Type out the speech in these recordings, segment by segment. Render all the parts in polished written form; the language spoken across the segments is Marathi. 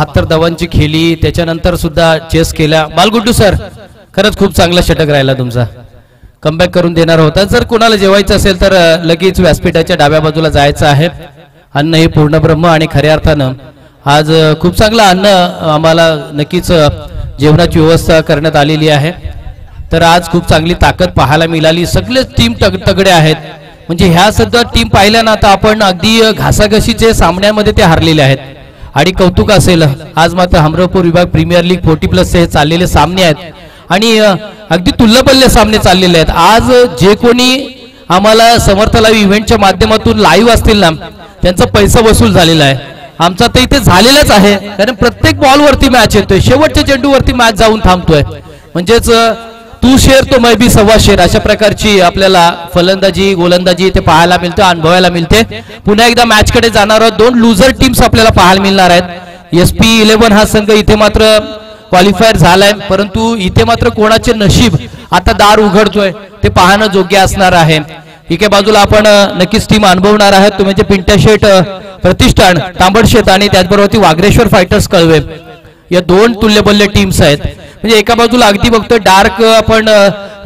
72 धावांची खेळली, त्याच्यानंतर सुद्धा चेस केल्या. बालगुड्डू सर खरंच खूप चांगला षटक राहिला तुमचा, कमबॅक करून देणार होता. जर कोणाला जेवायचं असेल तर लगेच व्यासपीठाच्या डाव्या बाजूला जायचं आहे. अन्न हे पूर्ण ब्रह्म आणि खऱ्या अर्थानं आज खूप चांगलं अन्न आम्हाला नक्कीच जेवणाची व्यवस्था करण्यात आलेली आहे. तर आज खूप चांगली ताकद पाहायला मिळाली. सगळेच टीम तगडे आहेत. म्हणजे ह्या सध्या टीम पाहिल्या ना, आता आपण अगदी घासाघशीचे सामन्यामध्ये ते हारलेले आहेत आणि कौतुक असेल. आज मात्र हमरापूर विभाग प्रीमियर लीग 40+ हे चाललेले सामने आहेत आणि अगदी तुल्यबल्य सामने चाललेले आहेत. आज जे कोणी आम्हाला समर्थ लाईव्ह इव्हेंटच्या माध्यमातून लाईव्ह असतील ना, त्यांचा पैसा वसूल झालेला आहे. आमचा तर इथे झालेलाच आहे, कारण प्रत्येक बॉलवरती मॅच येतोय, शेवटच्या चेंडूवरती मॅच जाऊन थांबतोय. म्हणजेच तू शेर तो मै बी सव्वा शेर अशा प्रकारची आपल्याला फलंदाजी गोलंदाजी इथे पाहायला मिळते, अनुभवायला मिळते. पुन्हा एकदा मॅच कडे जाणार आहोत. 2 लुझर टीम्स आपल्याला पाहायला मिळणार आहेत. SP11 हा संघ इथे मात्र क्वालिफायर झालाय, परंतु इथे मात्र कोणाचे नशीब आता दार उघडतोय ते पाहणं योग्य असणार आहे. एके बाजूला आपण नक्कीच टीम अनुभवणार आहात. तुम्ही म्हणजे पिंट्याशेठ प्रतिष्ठान तांबडशेत आणि त्याचबरोबर वागरेश्वर फायटर्स कळवे या 2 तुल्यबल्य टीम्स आहेत. म्हणजे एका बाजूला अगदी बघतोय डार्क आपण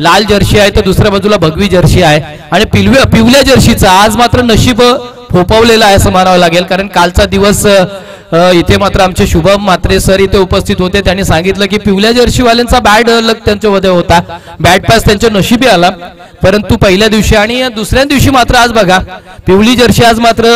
लाल जर्सी आहे, तर दुसऱ्या बाजूला भगवी जर्सी आहे आणि पिवल्या जर्सीचा आज मात्र नशीब फोपवलेलं आहे असं म्हणावं लागेल. कारण कालचा दिवस इथे मात्र आमचे शुभम मात्रे सर इथे उपस्थित होते. त्यांनी सांगितलं की पिवल्या जर्सीवाल्यांचा बॅड लक त्यांच्यामध्ये होता, बॅड पास त्यांच्या नशिबी आला. परंतु पहिल्या दिवशी आणि दुसऱ्या दिवशी मात्र आज बघा पिवली जर्सी आज मात्र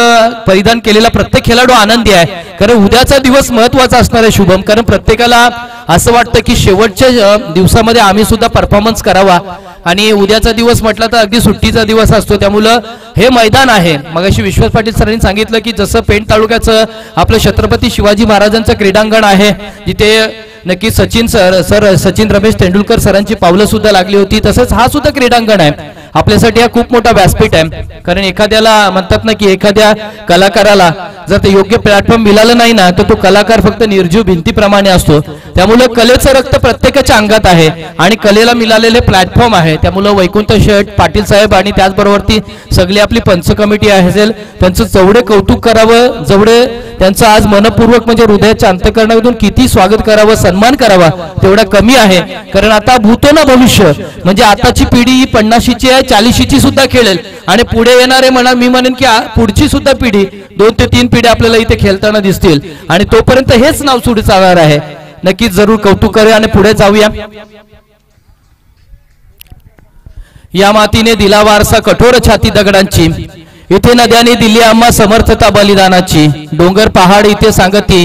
परिधान केलेला प्रत्येक खेळाडू आनंदी आहे. कारण उद्याचा दिवस महत्वाचा असणार आहे शुभम, कारण प्रत्येकाला असं वाटतं की शेवटच्या दिवसामध्ये आम्ही सुद्धा परफॉर्मन्स करावा आणि उद्याचा दिवस म्हटलं तर अगदी सुट्टीचा दिवस असतो. त्यामुळं हे मैदान आहे. मगाशी विश्वास पाटील सरांनी सांगितलं की जसं पेण तालुक्याचं आपलं छत्रपती शिवाजी महाराजांचं क्रीडांगण आहे, जिथे नक्की सचिन रमेश तेंडुलकर सरांची पावलं सुद्धा लागली होती, तसंच हा सुद्धा क्रीडांगण आहे. आपल्यासाठी हा खूप मोठा व्यासपीठ आहे. कारण एखाद्याला म्हणतात ना की एखाद्या कलाकाराला जर ते योग्य प्लॅटफॉर्म मिळालं नाही ना, तर तो कलाकार फक्त निर्जीव भिंतीप्रमाणे असतो. त्यामुळे कलेचं रक्त प्रत्येकाच्या अंगात आहे आणि कलेला मिळालेले प्लॅटफॉर्म आहे. त्यामुळे वैकुंठ शेठ पाटील साहेब आणि त्याचबरोबर ती सगळी आपली पंच कमिटी असेल, त्यांचं जेवढे कौतुक करावं, जेवढे त्यांचं आज मनपूर्वक म्हणजे हृदयाच्या अंतःकरणातून किती स्वागत करावं, सन्मान करावा तेवढा कमी आहे. कारण आता भूतो ना भविष्य, म्हणजे आताची पिढी ही 50ची आहे, 40ची सुद्धा खेळेल आणि पुढे येणारे मी म्हणेन की पुढची सुद्धा पिढी 2 ते 3 पिढी आपल्याला इथे खेळताना दिसतील आणि तोपर्यंत हेच नाव सुरू चालणार आहे. नक्कीच जरूर कौतुक करूया आणि पुढे जाऊया. या मातीने दिला वारसा कठोर छाती दगडांची, इथे नद्याने दिली आम्हा समर्थता बलिदानाची. डोंगर पहाड इथे सांगती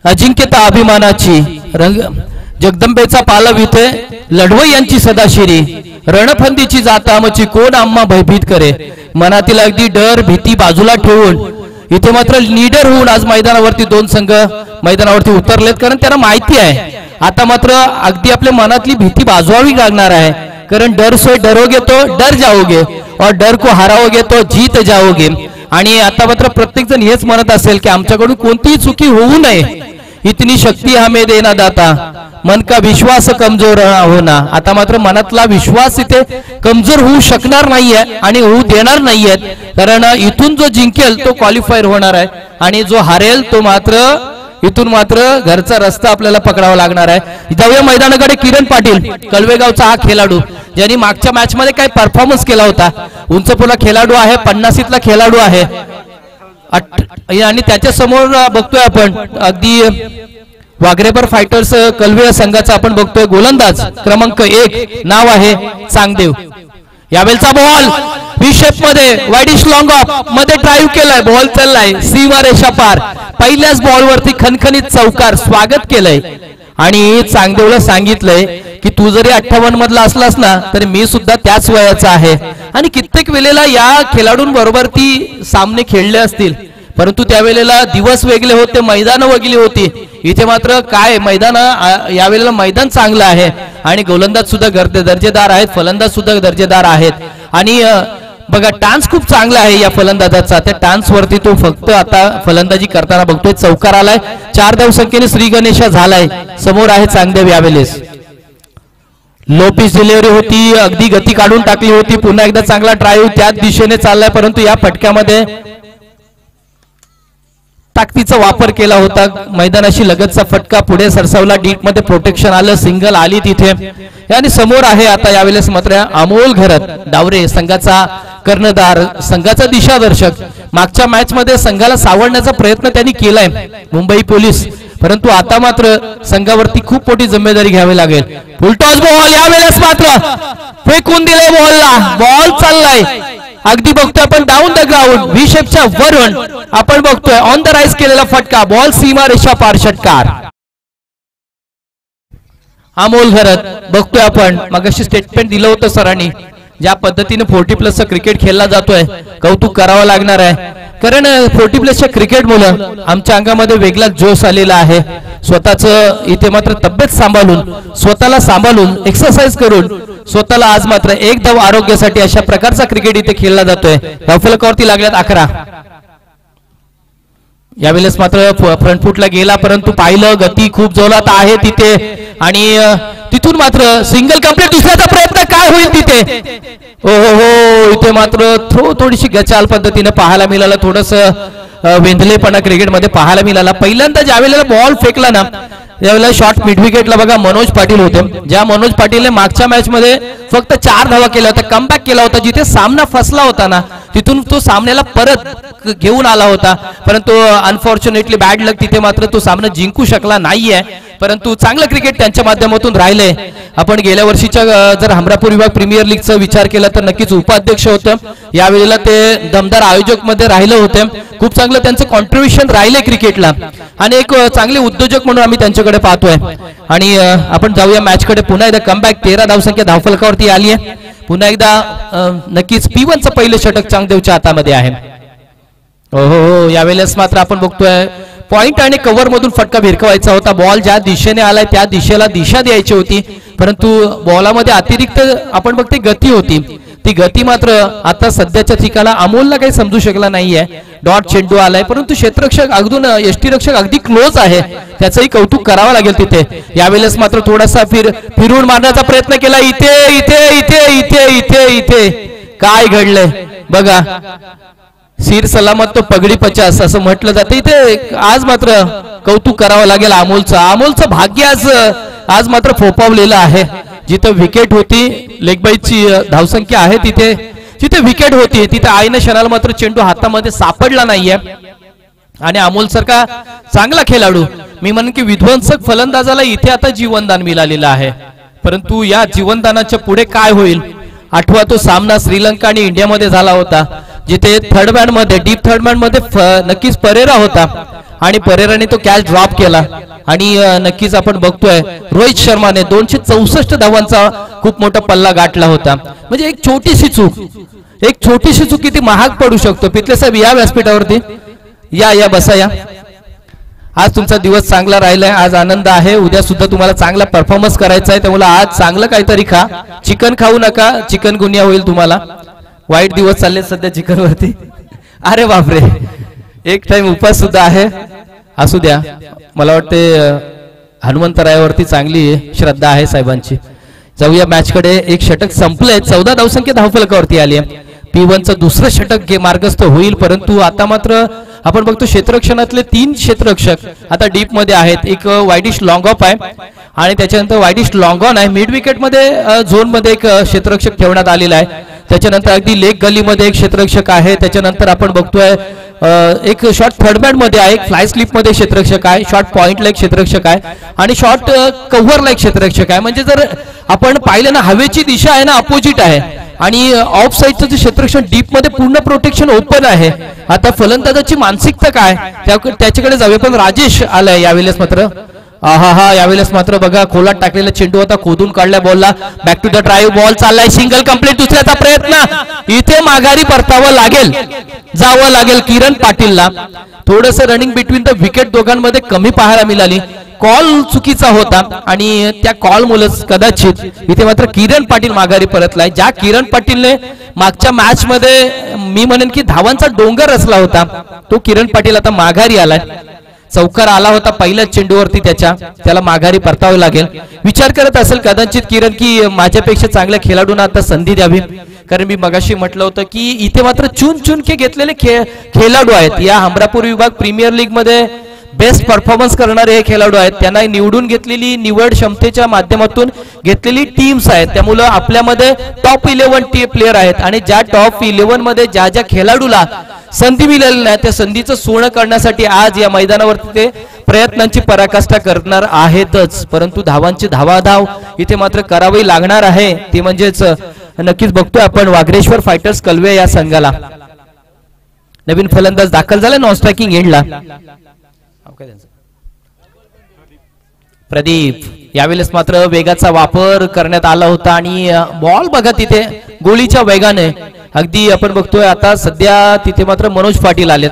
अजिंक्यता अभिमानाची. जगदंबेचा पालव इथे लढवई यांची सदाशिरी. रणफंदीची जात आमची कोण आम्हा भयभीत करे. मनातील अगदी डर भीती बाजूला ठेवून इथे मात्र लीडर होऊन आज मैदानावरती 2 संघ मैदानावरती उतरलेत. कारण त्यांना माहिती आहे आता मात्र अगदी आपल्या मनातली भीती बाजवावी लागणार आहे. कारण डर से डरोगे तो डर जाओगे और डर को हराओगे तो जीत जाओगे. आणि आता मात्र प्रत्येक जण हेच म्हणत असेल की आमच्याकडून कोणतीही चुकी होऊ नये. इतनी शक्ती हमें देना दाता, मन का विश्वास कमजोर होना. आता मात्र मनातला विश्वास इथे कमजोर होऊ शकणार नाहीये आणि होऊ देणार नाहीये. कारण इथून जो जिंकेल तो क्वालिफायर होणार आहे आणि जो हारेल तो मात्र इथून मात्र घरचा रस्ता आपल्याला पकडावा लागणार आहे. जाऊया मैदानाकडे. किरण पाटील कळवेगावचा हा खेळाडू ज्यांनी मागच्या मॅच मध्ये काय परफॉर्मन्स केला होता. उंचपुला खेळाडू आहे, 50ला खेळाडू आहे आणि त्याच्या समोर बघतोय आपण अगदी वागरेबर फायटर्स कलवे संघाचा आपण बघतोय गोलंदाज क्रमांक 1 नाव आहे चांगदेव. यावेळचा बॉल विशेप मध्ये वाईडिश लॉंग ऑफ मध्ये ड्राईव्ह केलाय, बॉल चाललाय सीमा रेषा पार. पहिल्याच बॉलवरती खणखणीत चौकार स्वागत केलंय आणि चांगदेवला सांगितलंय की तू जरी 58 मधला असलास ना तरी मी सुद्धा त्याच वयाचा आहे. आणि कित्येक वेळेला या खेळाडूंबरोबर ती सामने खेळले असतील, परंतु त्यावेळेला दिवस वेगळे होते, मैदान वेगळी होती. इथे मात्र काय मैदान यावेळेला मैदान चांगलं आहे आणि गोलंदाज सुद्धा दर्जेदार आहेत, फलंदाज सुद्धा दर्जेदार आहेत. आणि बघा टान्स खूप चांगला आहे या फलंदाजाचा. त्या टान्स वरती तो फक्त आता फलंदाजी करताना बघतोय. चौकार आलाय, 4 धावसंख्येने श्री गणेशा झालाय. समोर आहे चांगदेव. यावेळेस लो पिच डिलिव्हरी होती, अगदी गती काढून टाकली होती. पुन्हा एकदा चांगला ड्राईव्ह त्याच दिशेने चाललाय, परंतु या फटक्यामध्ये ताकदीचा वापर केला होता, मैदानाशी लगतचा फटका पुढे सरसावला, डीप मध्ये प्रोटेक्शन आलं, सिंगल आली तिथे आणि समोर आहे आता यावेळेस मात्र अमोल घरत डावरे संघाचा कर्णधार, संघाचा दिशादर्शक. मागच्या मॅच मध्ये संघाला सावरण्याचा प्रयत्न त्यांनी केलाय मुंबई पोलीस, परंतु आता मात्र संघावरती खूप मोठी जिम्मेदारी घ्यावी लागेल. फुलटॉस बॉल यावेळेस मात्र फेकून दिले बॉलला, बॉल चाललाय अगदी बघतोय आपण डाऊन द ग्राउंड व्ही शेपच्या वरून आपण बघतोय ऑन द राईज केलेला फटका, बॉल सीमा रेषा पार षटकार. अमोल घरत बघतोय आपण, मगाशी स्टेटमेंट दिलं होतं सरांनी, ज्या पद्धतीने 40+ क्रिकेट खेळला जातोय कौतुक करावं लागणार आहे, कारण 40+ क्रिकेट मुलं आमच्या अंगामध्ये वेगळा जोश आलेला आहे. स्वतःच इथे मात्र तब्येत सांभाळून, स्वतःला सांभाळून, एक्सरसाइज करून स्वतःला आज मात्र एक धाव आरोग्यासाठी अशा प्रकारचा क्रिकेट इथे खेळला जातोय. धावफलकावरती लागल्यात 11. यावेळेस मात्र फ्रंट फुटला गेला, परंतु पाहिलं गती खूप जोरात आहे तिथे आणि तिथून मात्र सिंगल कंप्लीट. दुसऱ्याचा प्रयत्न काय होईल तिथे, हो इथे मात्र थोडीशी गचाल पद्धतीने पाहायला मिळालं, थोडस वेंधलेपणा क्रिकेटमध्ये पाहायला मिळाला. पहिल्यांदा ज्यावेळेला बॉल फेकला ना त्यावेळेला शॉट मिड विकेटला बघा मनोज पाटील होते, ज्या मनोज पाटीलने मागच्या मॅच मध्ये फक्त 4 धावा केल्या होत्या, कमबॅक केला होता. जिथे सामना फसला होता ना तिथून तो सामन्याला परत घेऊन आला होता, परंतु अनफॉर्च्युनेटली बॅड लक तिथे मात्र तो सामना जिंकू शकला नाहीये. परंतु चांगलं क्रिकेट त्यांच्या माध्यमातून राहिले. आपण गेल्या वर्षीच्या जर हमरापूर विभाग प्रीमियर लीगचा विचार केला तर नक्कीच उपाध्यक्ष होतं, यावेळेला ते दमदार आयोजक मध्ये राहिले होते. खूप चांगलं त्यांचं कॉन्ट्रीब्युशन राहिले क्रिकेटला आणि एक चांगले उद्योजक म्हणून आम्ही त्यांच्याकडे पाहतोय. आणि आपण जाऊया मॅच कडे. पुन्हा एकदा कमबॅक, 13 धावसंख्या धावफलकावरती आली आहे. पुन्हा एकदा नक्कीच P1चं पहिलं षटक चांगदेवच्या हातामध्ये आहे. हो यावेळेस मात्र आपण बघतोय पॉइंट आणि कव्हर मधून फटका भिरकवायचा होता. बॉल ज्या दिशेने आलाय त्या दिशेला दिशा द्यायची होती, परंतु बॉलामध्ये अतिरिक्त आपण बघते गती होती. ती गती मात्र आता सध्याच्या ठिकाणा अमोलला काही समजू शकला नाहीये. डॉट चेंडू आलाय, परंतु क्षेत्ररक्षक अगदून यष्टीरक्षक अगदी क्लोज आहे, त्याचंही कौतुक करावं लागेल तिथे. यावेळेस मात्र थोडासा फिरून मारण्याचा प्रयत्न केला. इथे इथे इथे इथे इथे इथे काय घडलंय बघा, सिर सलामत तो पगडी 50 असं म्हटलं जातं. इथे आज मात्र कौतुक करावं लागेल अमोलचं भाग्य आज मात्र फोपावलेलं आहे. जिथे विकेट होती, लेगबाईची धावसंख्या आहे तिथे जिथे विकेट होती तिथे आईने क्षणाला मात्र चेंडू हातामध्ये सापडला नाहीये. आणि अमोल सारखा चांगला खेळाडू, मी म्हणेन की विध्वंसक फलंदाजाला इथे आता जीवनदान मिळालेलं आहे. परंतु या जीवनदानाच्या पुढे काय होईल, आठवा तो सामना श्रीलंका आणि इंडियामध्ये झाला होता, जिथे थर्ड मॅन मध्ये, डीप थर्ड मॅन मध्ये नक्कीच परेरा होता आणि परेराने तो कॅच ड्रॉप केला. आणि नक्कीच आपण बघतोय रोहित शर्माने 264 धावांचा खूप मोठा पल्ला गाठला होता. म्हणजे एक छोटीशी चूक किती महाग पडू शकतो. पितले साहेब या व्यासपीठावरती या बसा या. आज तुमचा दिवस चांगला राहिलाय, आज आनंद आहे, उद्या सुद्धा तुम्हाला चांगला परफॉर्मन्स करायचा आहे, त्यामुळे आज चांगलं काहीतरी खा. चिकन खाऊ नका, चिकन गुन्हा होईल तुम्हाला. वाईट दिवस चालले सध्या चिकन वरती. अरे बापरे, एक टाइम उपास सुद्धा आहे. असू द्या, मला वाटते हनुमंतरायावरती चांगली श्रद्धा आहे साहेबांची. जाऊया मॅच कडे. एक षटक संपलंय, 14 धावसंख्या धावफलकावरती आली आहे. P1चं दुसरं षटक मार्गस्थ होईल, परंतु आता मात्र आपण बघतो क्षेत्ररक्षणातले 3 क्षेत्ररक्षक आता डीप मध्ये आहेत. एक वाईडिश लॉंग ऑफ आहे आणि त्याच्यानंतर वाईडिश लॉंग ऑन आहे. मिड विकेट मध्ये झोन मध्ये एक क्षेत्ररक्षक ठेवण्यात आलेला आहे. त्याच्यानंतर अगदी लेग गलीमध्ये एक क्षेत्ररक्षक आहे. त्याच्यानंतर आपण बघतोय एक शॉर्ट थर्ड मॅन मध्ये आहे, एक फ्लाय स्लिप मध्ये क्षेत्ररक्षक आहे, शॉर्ट पॉइंटला एक क्षेत्ररक्षक आहे आणि शॉर्ट कव्हरला एक क्षेत्ररक्षक आहे. म्हणजे जर आपण पाहिलं ना, हवेची दिशा आहे ना अपोजिट आहे आणि ऑफ साईडचं जे क्षेत्ररक्षण डीप मध्ये पूर्ण प्रोटेक्शन ओपन आहे. आता फलंदाजाची मानसिकता काय त्याच्याकडे जाऊया. पण राजेश आलाय यावेळेस मात्र. यावेळेस मात्र बघा खोलात टाकलेला चेंडू होता, खोदून काढल्या बॉलला. Back to the drive, ball चाललाय, सिंगल कंप्लीट. दुसऱ्याचा प्रयत्न, इथे माघारी परतावं लागेल, जावं लागेल किरण पाटीलला. थोडस रनिंग बिटवीन द विकेट दोघांमध्ये कमी पाहायला मिळाली. कॉल चुकीचा होता आणि त्या कॉल मुळेच कदाचित इथे मात्र किरण पाटील माघारी परतलाय. ज्या किरण पाटीलने मागच्या मॅच मध्ये मी म्हणेन की धावांचा डोंगर रचला होता, तो किरण पाटील आता माघारी आलाय. चौकार आला होता पहिल्याच चेंडूवरती, त्याला माघारी परतावं लागेल. विचार करत असेल कदाचित किरण की माझ्यापेक्षा चांगल्या खेळाडूंना आता संधी द्यावी. कारण मी मगाशी म्हटलं होतं की इथे मात्र चुन चुन के घेतलेले खेळाडू आहेत. या हमरापूर विभाग प्रीमियर लीग मध्ये बेस्ट परफॉर्मन्स करणारे हे खेळाडू आहेत. त्यांना निवडून घेतलेली निवड क्षमतेच्या माध्यमातून घेतलेली टीम्स आहेत. त्यामुळे आपल्यामध्ये टॉप 11 प्लेयर आहेत आणि ज्या टॉप 11 मध्ये ज्या ज्या खेळाडूला संधी मिळाली नाही त्या संधीचं सोनं करण्यासाठी आज या मैदानावरती ते प्रयत्नांची पराकाष्ठा करणार आहेतच. परंतु धावांची धावाधाव इथे मात्र करावी लागणार आहे. ते म्हणजेच नक्कीच बघतोय आपण वागरेश्वर फायटर्स कलवे या संघाला नवीन फलंदाज दाखल झाले नॉन स्ट्रायकिंग एंडला. प्रदीप यावेळेस मात्र वेगाचा वापर करण्यात आला होता आणि बॉल बघा तिथे गोळीच्या वेगाने अगदी आपण बघतोय. आता सध्या तिथे मात्र मनोज पाटील आलेत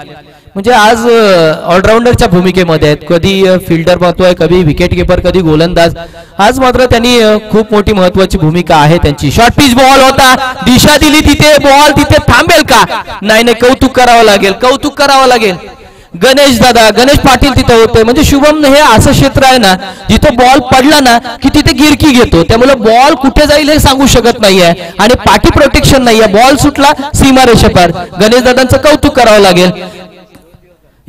म्हणजे आज ऑलराऊंडरच्या भूमिकेमध्ये आहेत. कधी फिल्डर पाहतोय, कधी विकेट किपर, कधी गोलंदाज. आज मात्र त्यांनी खूप मोठी महत्वाची भूमिका आहे त्यांची. शॉर्ट पिच बॉल होता, दिशा दिली तिथे, बॉल तिथे थांबेल का? नाही, कौतुक करावं लागेल, कौतुक करावं लागेल. गणेश दादा, गणेश पाटील तिथे होते. म्हणजे शुभम हे असं क्षेत्र आहे ना जिथे बॉल पडला ना की तिथे गिरकी घेतो. त्यामुळे बॉल कुठे जाईल हे सांगू शकत नाहीये आणि पाठी प्रोटेक्शन नाहीये. बॉल सुटला सीमारेषेपार. गणेश दादांचं कौतुक करावं लागेल.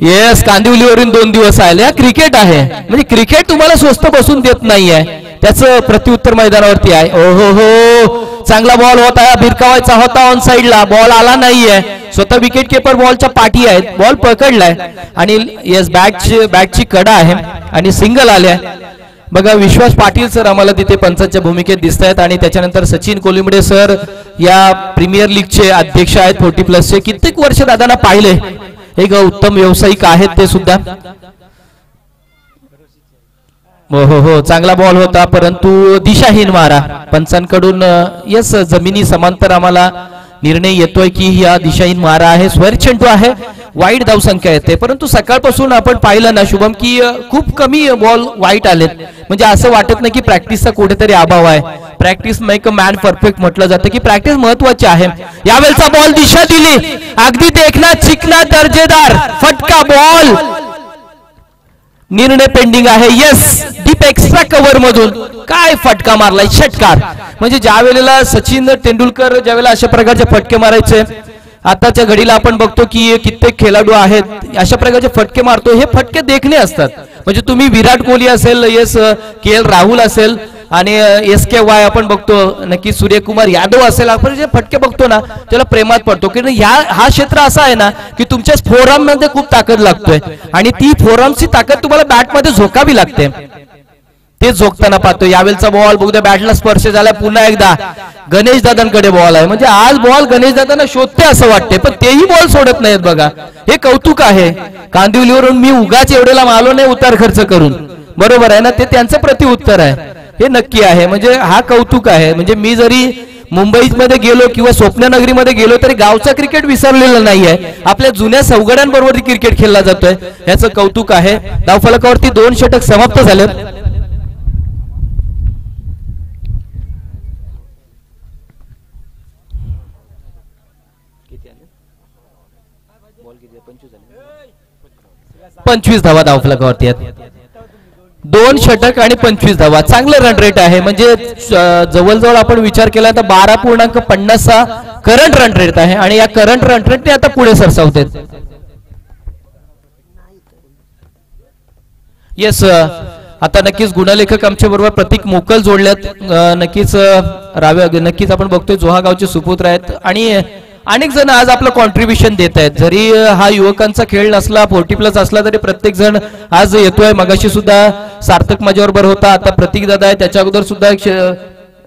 येस, कांदिवलीवरून 2 दिवस आले. क्रिकेट आहे म्हणजे क्रिकेट तुम्हाला स्वस्त बसून देत नाहीये, त्याचं प्रत्युत्तर मैदानावरती आहे. ओहो हो, चांगला बॉल होता, भिरकावायचा होता ऑन साइडला, बॉल आला नाहीये. स्वतः विकेट किपर बॉलच्या पाठी आहेत, बॉल पकडलाय आणि येस बॅटची कडा आहे आणि सिंगल आल्या. बघा विश्वास पाटील सर आम्हाला तिथे पंचांच्या भूमिकेत दिसत आहेत आणि त्याच्यानंतर सचिन कोलिमडे सर या प्रीमियर लीगचे अध्यक्ष आहेत 40+ कित्येक वर्ष दादांना पाहिले. एक उत्तम व्यावसायिक आहेत ते सुद्धा. हो, चांगला बॉल होता परंतु दिशाहीन मारा पंचांकडून. यस, जमिनी समांतर आम्हाला निर्णय येतोय की या दिशाहीन मारा आहे. स्वर चेंडू आहे, वाईट धावसंख्या येते. परंतु सकाळपासून आपण पाहिलं ना शुभम की खूप कमी बॉल वाईट आलेत. म्हणजे असं वाटत नाही की प्रॅक्टिसचा कुठेतरी अभाव आहे. Practice make a man perfect म्हटलं जातं की प्रॅक्टिस महत्वाची आहे. यावेळचा बॉल दिशा दिली, अगदी देखना चिकना दर्जेदार फटका बॉल. निर्णय पेंडिंग आहे. येस, डीप एक्स्ट्रा कव्हर मधून काय फटका मारलाय, षटकार. म्हणजे ज्या वेळेला सचिन तेंडुलकर ज्या वेळेला अशा प्रकारचे फटके मारायचे, आताच्या घडीला आपण बघतो की कित्येक खेळाडू आहेत अशा प्रकारचे फटके मारतो. हे फटके देखणे असतात. म्हणजे तुम्ही विराट कोहली असेल, येस KL राहुल असेल आणि SKY आपण बघतो, नक्की सूर्यकुमार यादव असेल, आपण जे फटके बघतो ना त्याला प्रेमात पडतो. की हा क्षेत्र असा आहे ना की तुमच्या फोरआर्म मध्ये खूप ताकद लागतोय आणि ती फोरआर्मची ताकद तुम्हाला बॅट मध्ये झोकावी लागते. ते झोकताना पाहतो. यावेळचा बॉल बघूया, बॅटला स्पर्श झाला. पुन्हा एकदा गणेश दादांकडे बॉल आहे. म्हणजे आज बॉल गणेश दादांना शोधते असं वाटते, पण तेही बॉल सोडत नाहीत. बघा हे कौतुक आहे. कांदिवलीवरून मी उगाच एवढेला आलो नाही उतार खर्च करून, बरोबर आहे ना, ते त्यांचं प्रतिउत्तर आहे. हे नक्की आहे. म्हणजे हा कौतुक आहे. म्हणजे मी जरी मुंबईमध्ये गेलो किंवा स्वप्ननगरीमध्ये गेलो तरी गावचा क्रिकेट विसरलेलं नाहीये. आपल्या जुन्या सवगड्यांबरोबर क्रिकेट खेळला जातोय, याचं कौतुक आहे. धावफलकावरती 2 षटक समाप्त झाले. पंचवीस धावा धावफलकावरती आहेत. 2 षटक आणि 25 धावा, चांगलं रन रेट आहे. म्हणजे जवळजवळ आपण विचार केला तर 12.50 करंट रन रेट आहे आणि या करंट रन रेटने आता पुढे सरसावते. येस, आता नक्कीच गुणलेखक आमच्या बरोबर प्रतीक मोकल जोडल्यात. नक्कीच आपण बघतोय जोहा गावचे सुपुत्र आहेत आणि अनेक जण आज आपलं कॉन्ट्रीब्युशन देत आहेत. जरी हा युवकांचा खेळ नसला, 40+ असला तरी प्रत्येक जण आज येतोय. मगाशी सुद्धा सार्थक माझ्याबरोबर होता, आता प्रतीक दादा आहे, त्याच्या अगोदर सुद्धा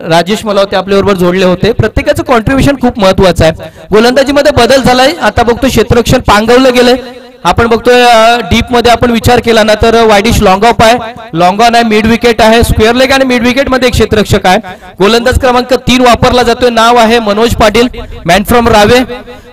राजेश मलावते आपल्या बरोबर जोडले होते. प्रत्येकाचं कॉन्ट्रीब्युशन खूप महत्वाचं आहे. गोलंदाजीमध्ये बदल झालाय. आता बघतो क्षेत्ररक्षण पांगवलं गेलंय. आपण बघतोय डीप मध्ये आपण विचार केला ना तर वायडिश लॉंग ऑफ आहे, लॉंग ऑन आहे, मिड विकेट आहे, स्क्वेअर लेग आणि मिड विकेट मध्ये एक क्षेत्ररक्षक आहे. गोलंदाज क्रमांक 3 वापरला जातोय, नाव आहे मनोज पाटील, मॅन फ्रॉम रावे.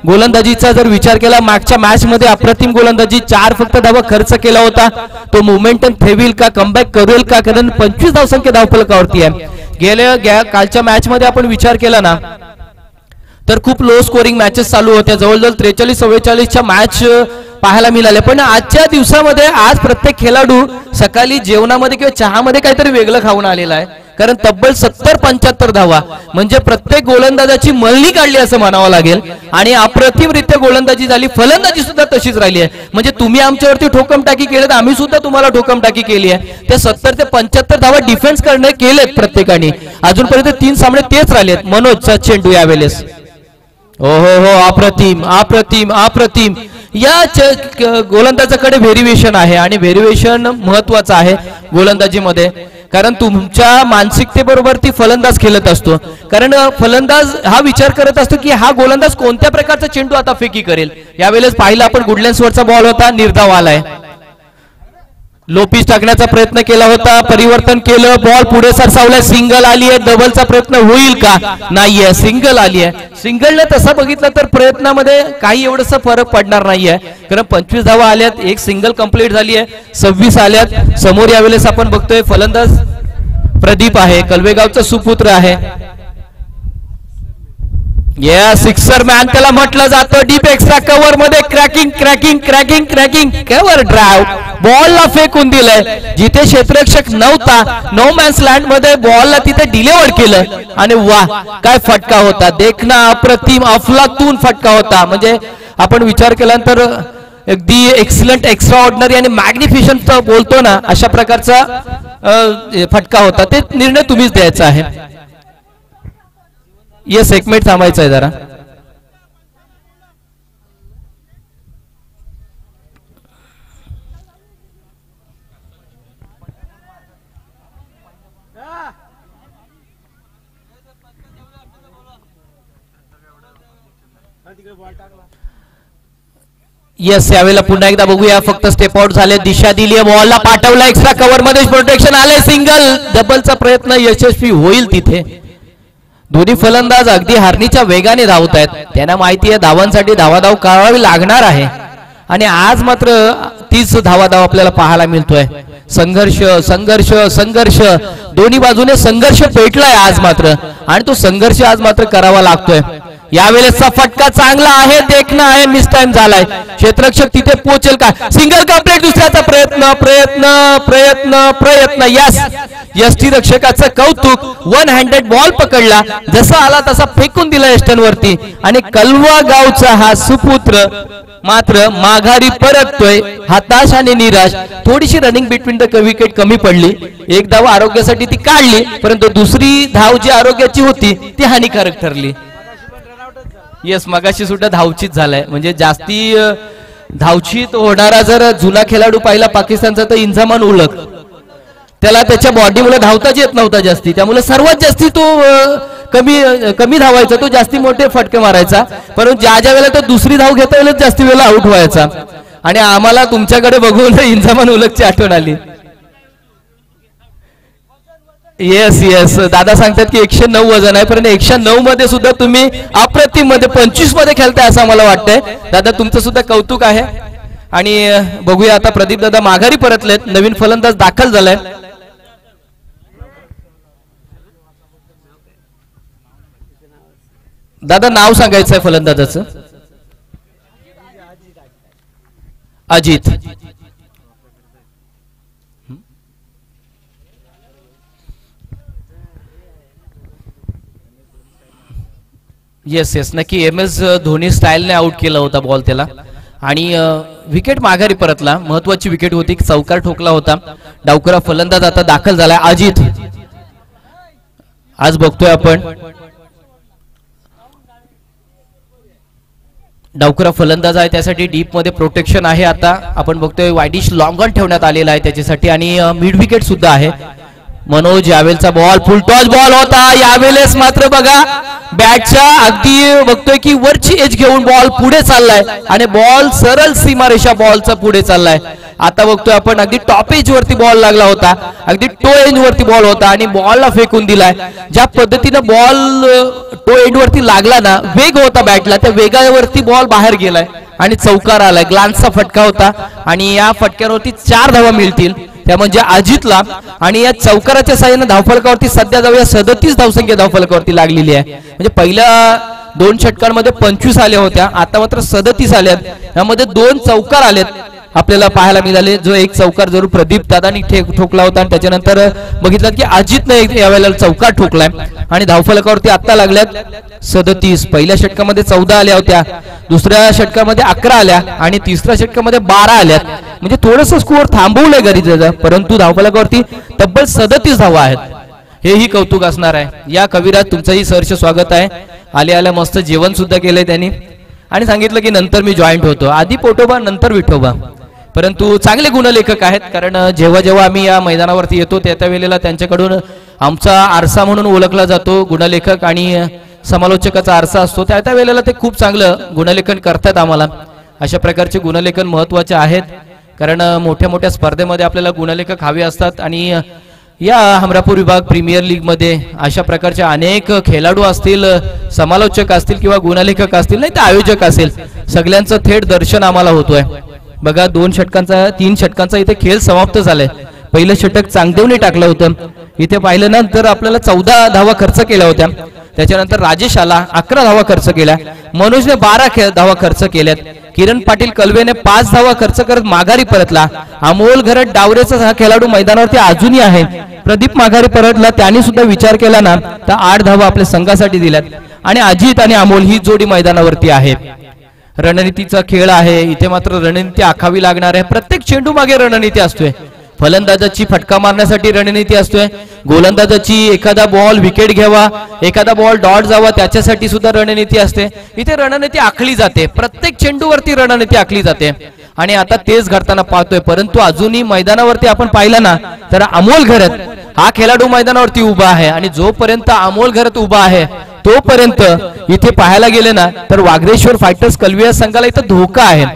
गोलंदाजीचा जर विचार केला मागच्या मॅच मध्ये अप्रतिम गोलंदाजी, 4 फक्त धावा खर्च केला होता. तो मोमेंटम ठेवील का, कमबॅक करेल का, कारण 25 धावसंख्या धावफलकावरती आहे. गेल्या कालच्या मॅच मध्ये आपण विचार केला ना तर खूप लो स्कोरिंग मॅचेस चालू होत्या. जवळजवळ 43-44च्या मॅच पाहायला मिळाले. पण आजच्या दिवसामध्ये आज प्रत्येक खेळाडू सकाळी जेवणामध्ये किंवा चहामध्ये काहीतरी वेगळं खाऊन आलेला आहे. कारण तब्बल 70-75 धावा म्हणजे प्रत्येक गोलंदाजाची मळणी काढली असं म्हणावं लागेल आणि अप्रतिमरित्या गोलंदाजी झाली. फलंदाजी सुद्धा तशीच राहिली आहे. म्हणजे तुम्ही आमच्यावरती ठोकमटाकी केली तर आम्ही सुद्धा तुम्हाला ठोकमटाकी केली आहे. त्या 70 ते 75 धावा डिफेन्स करणे केलेत प्रत्येकाने. अजूनपर्यंत 3 सामने तेच राहिलेत. मनोजचा चेंडू यावेळेस हो हो हो अप्रतिम अप्रतिम अप्रतिम. या गोलंदाजाकडे व्हेरिएशन आहे आणि व्हेरिएशन महत्वाचं आहे गोलंदाजीमध्ये, कारण तुमच्या मानसिकतेबरोबर ती फलंदाज खेळत असतो. कारण फलंदाज हा विचार करत असतो की हा गोलंदाज कोणत्या प्रकारचा चेंडू आता फेकी करेल. यावेळेस पाहिलं आपण गुडलॅन्सवरचा बॉल होता, निर्धाव आलाय. लोपीस टाकण्याचा प्रयत्न केला होता, परिवर्तन केलं, बॉल पुढे सरसावलाय, सिंगल आली आहे. डबलचा प्रयत्न होईल का? नाहीये, सिंगल आली आहे. सिंगलने तसं बघितलं तर प्रयत्नामध्ये काही एवढंसं फरक पडणार नाहीये, कारण 25 धावा आल्यात, एक सिंगल कंप्लीट झाली आहे, 26 आल्यात. समोर यावेळेस आपण बघतोय फलंदाज प्रदीप आहे, कलवेगावचा सुपुत्र आहे. या सिक्सर मॅन त्याला म्हटलं जातं. डीप एक्स्ट्रा कव्हर मध्ये cracking cracking cracking cracking cover drive, बॉलला फेकून दिलंय जिथे क्षेत्ररक्षक नव्हता. नो मॅन्स लँड मध्ये बॉलला तिथे डिलिव्हर केलं आणि वा काय फटका होता. देखना अप्रतिम अफलातून फटका होता. म्हणजे आपण विचार केल्यानंतर अगदी एक्सलंट एक्स्ट्रा ऑर्डिनरी आणि मॅग्निफिशंट बोलतो ना, अशा प्रकारचा फटका होता. ते निर्णय तुम्हीच द्यायचा आहे. येस, एक मिनिट थांबायचं आहे जरा. येस, यावेळेला पुन्हा एकदा बघूया. फक्त स्टेप आउट झाले, दिशा दिली, बॉलला पाठवला, एक्स्ट्रा कव्हर मध्ये प्रोटेक्शन आले, सिंगल. डबलचा प्रयत्न यशस्वी होईल तिथे. दोन्ही फलंदाज अगदी हार्नीच्या वेगाने धावत आहेत. त्यांना माहिती आहे धावांसाठी धावाधाव करावी लागणार आहे आणि आज मात्र 30 धावाधाव आपल्याला पाहायला मिळतोय. संघर्ष संघर्ष संघर्ष, दोन्ही बाजूने संघर्ष पेटलाय आज मात्र आणि तो संघर्ष आज मात्र करावा लागतोय. यावेळेसचा फटका चांगला आहे, देखणं आहे, मिस टाइम झालाय. क्षेत्ररक्षक तिथे पोहोचेल का? Single complete. दुसऱ्याचा प्रयत्न प्रयत्न प्रयत्न प्रयत्न. यस, यष्टी रक्षकाचं कौतुक. 1 हँडेड बॉल पकडला, जसा आला तसा फेकून दिला एस्टनवरती आणि कलवा गावचा हा सुपुत्र मात्र माघारी परततोय, हताश आणि निराश. थोडीशी रनिंग बिटवीन द विकेट कमी पडली. एक धाव आरोग्यासाठी ती काढली, परंतु दुसरी धाव जी आरोग्याची होती ती हानिकारक ठरली. येस, मगाशी सुद्धा धावचीत झालाय. म्हणजे जास्ती धावचीत होणारा जर जुना खेळाडू पाहिला पाकिस्तानचा तर इंझामान उलग, त्याला त्याच्या बॉडीमुळे धावताच येत नव्हता जास्ती, त्यामुळे सर्वात जास्ती तो कमी धावायचा, तो जास्ती मोठे फटके मारायचा. परंतु ज्या वेळेला तो दुसरी धाव घेता येईल जास्ती वेळेला आउट व्हायचा. आणि आम्हाला तुमच्याकडे बघून इंझामान उलगची आठवण आली. येस येस, दादा सांगतात की 109 वजन आहे, परंतु 109 मध्ये सुद्धा तुम्ही अप्रतिम मध्ये 25 मध्ये खेळताय असं मला वाटतंय. दादा तुमचं सुद्धा कौतुक आहे. आणि बघूया आता प्रदीप दादा माघारी परतलेत, नवीन फलंदाज दाखल झालाय. दादा नाव सांगायचं आहे फलंदाजाचं. अजित. येस येस, नक्की. MS धोनी स्टाईलने आउट केला होता बॉल त्याला आणि विकेट माघारी परतला. महत्वाची विकेट होती, चौकार ठोकला होता. डावखुरा फलंदाज आता दाखल झालाय अजित. आज बघतोय आपण डावखुरा फलंदाज आहे, त्यासाठी डीप मध्ये प्रोटेक्शन आहे. आता आपण बघतोय वायडिश लॉंग ऑन ठेवण्यात आलेला आहे त्याच्यासाठी आणि मिड विकेट सुद्धा आहे. मनोज, यावेळेचा बॉल फुल टॉस बॉल होता. यावेळेस मात्र बघा बॅटच्या अगदी बघतोय की वरची एज घेऊन बॉल पुढे चाललाय आणि बॉल सरळ सीमारेषा बॉलचा पुढे चाललाय. आता बघतोय आपण अगदी टॉप एज वरती बॉल लागला होता, अगदी टो एज वरती बॉल होता आणि बॉलला फेकून दिलाय. ज्या पद्धतीनं बॉल टो एंड वरती लागला ना, वेग होता बॅटला, त्या वेगावरती बॉल बाहेर गेलाय आणि चौकार आलाय. ग्लान्सचा फटका होता आणि या फटक्यावरती 4 धावा मिळतील त्या म्हणजे अजितला. आणि या चौकाराच्या साहाय्याने धावफलकावरती सध्या जाऊया 37 धावसंख्या धावफलकावरती लागलेली आहे. म्हणजे पहिल्या 2 षटकांमध्ये 25 आल्या होत्या, आता मात्र 37 आल्यात. यामध्ये 2 चौकार आलेत आपल्याला पाहायला मिळाले, जो एक चौकार जरूर प्रदीप दादांनी ठोकला होता आणि त्याच्यानंतर बघितलं की अजितने यावेळेला चौकार ठोकलाय आणि धावफलकावरती आता लागल्यात 37. पहिल्या षटकामध्ये 14 आल्या होत्या, दुसऱ्या षटकामध्ये 11 आल्या आणि तिसऱ्या षटकामध्ये 12 आल्यात. म्हणजे थोडंसं स्कोअर थांबवलंय गरजेचं, परंतु धावफलकावरती तब्बल 37 धावा आहेत. हेही कौतुक असणार आहे. या कविराज तुमचंही सहर्ष स्वागत आहे. आल्या मस्त जेवण सुद्धा केलंय त्यांनी आणि सांगितलं की नंतर मी जॉईंट होतो, आधी पोटोबा नंतर विठोबा. परंतु चांगले गुणलेखक आहेत, कारण जेव्हा जेव्हा आम्ही या मैदानावरती येतो त्या वेळेला त्यांच्याकडून आमचा आरसा म्हणून ओळखला जातो. गुणलेखक आणि समालोचकाचा आरसा असतो, त्या वेळेला ते खूप चांगलं गुणलेखन करतात. आम्हाला अशा प्रकारचे गुणलेखन महत्त्वाचे आहेत, कारण मोठ्या मोठ्या स्पर्धेमध्ये आपल्याला गुणलेखक हवे असतात. आणि या हमरापूर विभाग प्रीमियर लीग मध्ये अशा प्रकारचे अनेक खेळाडू असतील, समालोचक असतील किंवा गुणलेखक असतील, नाही तर आयोजक असेल, सगळ्यांचं थेट दर्शन आम्हाला होतोय. बघा 2 षटकांचा 3 षटकांचा इथे खेळ समाप्त झालाय. पहिलं षटक चांगदेवने टाकलं होतं, इथे पाहिलं ना तर आपल्याला 14 धावा खर्च केल्या होत्या. त्याच्यानंतर राजेश आला, 11 धावा खर्च केल्या. मनोजने 12 धावा खर्च केल्यात. किरण पाटील कलवेने 5 धावा खर्च करत माघारी परतला. अमोल घरत डावरेचा हा खेळाडू मैदानावरती अजूनही आहे. प्रदीप माघारी परतला, त्यांनी सुद्धा विचार केला ना तर 8 धावा आपल्या संघासाठी दिल्यात. आणि अजित आणि अमोल ही जोडी मैदानावरती आहे. रणनीतीचा खेळ आहे, इथे मात्र रणनीती आखावी लागणार आहे. प्रत्येक चेंडू मागे रणनीती असतोय. फलंदाजाची फटका मारण्यासाठी रणनीती असतोय, गोलंदाजाची एखादा बॉल विकेट घ्यावा, एखादा बॉल डॉट जावा त्याच्यासाठी सुद्धा रणनीती असते. इथे रणनीती आखली जाते, प्रत्येक चेंडूवरती रणनीती आखली जाते आणि आता तेच घडताना पाहतोय. परंतु अजूनही मैदानावरती आपण पाहिलं ना तर अमोल घरत हा खेळाडू मैदानावरती उभा आहे आणि जोपर्यंत अमोल घरत उभा आहे तोपर्यंत इथे पाहायला गेले ना तर वागरेश्वर फायटर्स कलविया संघाला इथं धोका आहे.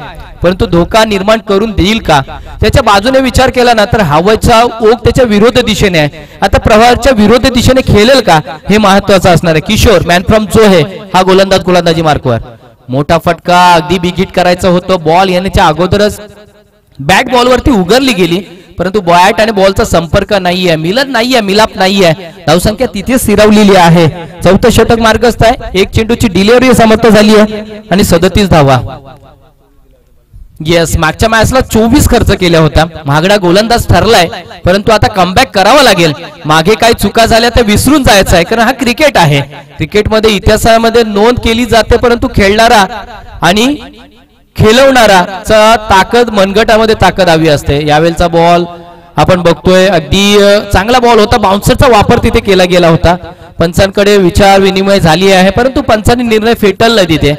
परंतु धोका निर्माण करून देईल का, त्याच्या बाजूने विचार केला ना तर हवेचा ओघ त्याच्या विरोध दिशेने आहे. आता प्रवाहाच्या विरोध दिशेने खेळेल का हे महत्वाचं असणार आहे. किशोर मॅन फ्रॉम जोहे हा गोलंदाजी मार्कवर मोठा फटका, अगदी बिगिट करायचं होतं. बॉल येण्याच्या अगोदरच बॅट बॉलवरती उगरली गेली, परंतु बॅट आणि बॉलचा संपर्क नाहीये, मिलन नाहीये, मिलाप नाहीये. धावसंख्या तिथे स्थिरावलेली आहे. 4थं षटक मार्गस्थ आहे. एक चेंडूची डिलिव्हरी समाप्त झाली आहे आणि 37 धावा. येस, मागच्या मॅचला 24 खर्च केला होता. महागडा गोलंदाज ठरलाय, परंतु आता कमबॅक करावा लागेल. मागे काही चुका झाल्या त्या विसरून जायचं आहे, कारण हा क्रिकेट आहे. क्रिकेटमध्ये इतिहासामध्ये नोंद केली जाते, परंतु खेळणारा आणि खेळवणारा ताकद, मनगटामध्ये ताकद हवी असते. यावेळेचा बॉल आपण बघतोय अगदी चांगला बॉल होता, बाउन्सरचा वापर तिथे केला गेला होता. पंचांकडे विचार विनिमय झाली आहे, परंतु पंचांनी निर्णय फेटाळला तिथे.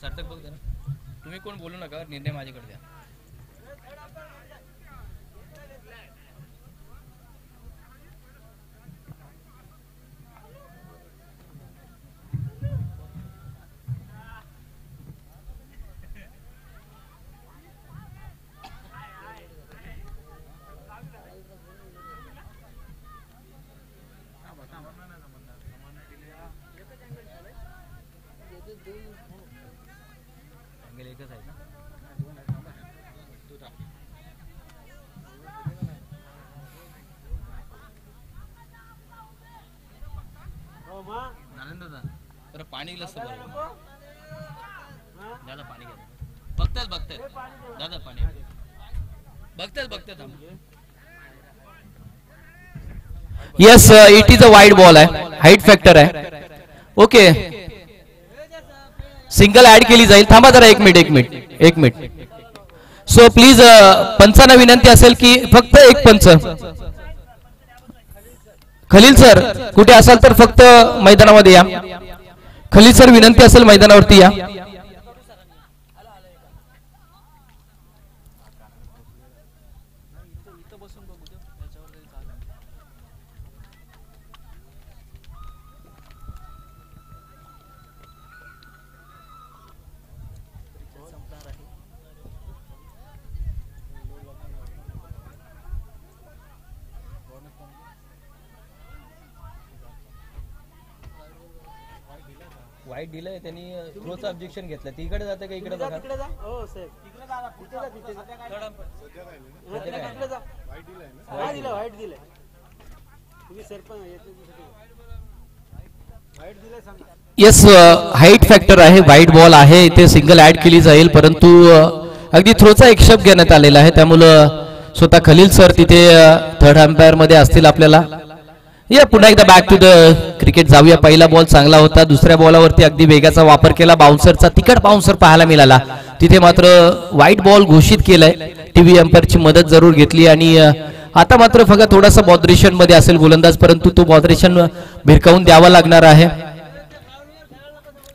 सार्थक बघ जरा, तुम्ही कोण बोलू नका, निर्णय माझ्याकडे द्या. पाणी ग्लास दादा, पाणी घ्या. बघतात दादा, पाणी बघतात. Yes, it is a wide ball आहे, हाईट फॅक्टर आहे. ओके, सिंगल ऍड केली जाईल. थांबा जरा, एक मिनिट. सो प्लीज पंचांना विनंती असेल की फक्त एक पंच, खलील सर कुठे असाल तर फक्त मैदानामध्ये या. खलील सर विनंती असेल मैदानावरती या. वाईट दिलंय त्यांनी थ्रोचं ऑब्जेक्शन घेतलं तिकडे जातं का इकडे बघा हो साहेब वाईट दिलंय तुम्ही सरपंच येस हाईट फॅक्टर आहे व्हाईट बॉल आहे इथे सिंगल ऍड केली जाईल परंतु अगदी थ्रोचा एक शब्द घेण्यात आलेला आहे त्यामुळं स्वतः खलील सर तिथे थर्ड अंपायर मध्ये असतील आपल्याला या पुन्हा एकदा बॅक टू द क्रिकेट जाऊया पहिला बॉल चांगला होता दुसऱ्या बॉलावरती अगदी वेगाचा वापर केला बाउन्सरचा तिकट बाउन्सर पाहायला मिळाला तिथे मात्र व्हाईट बॉल घोषित केलाय टीव्ही अंपायरची मदत जरूर घेतली आणि आता मात्र फक्त थोडासा बॉदरेशन मध्ये असेल गोलंदाज परंतु तो बॉदरेशन भिरकावून द्यावा लागणार आहे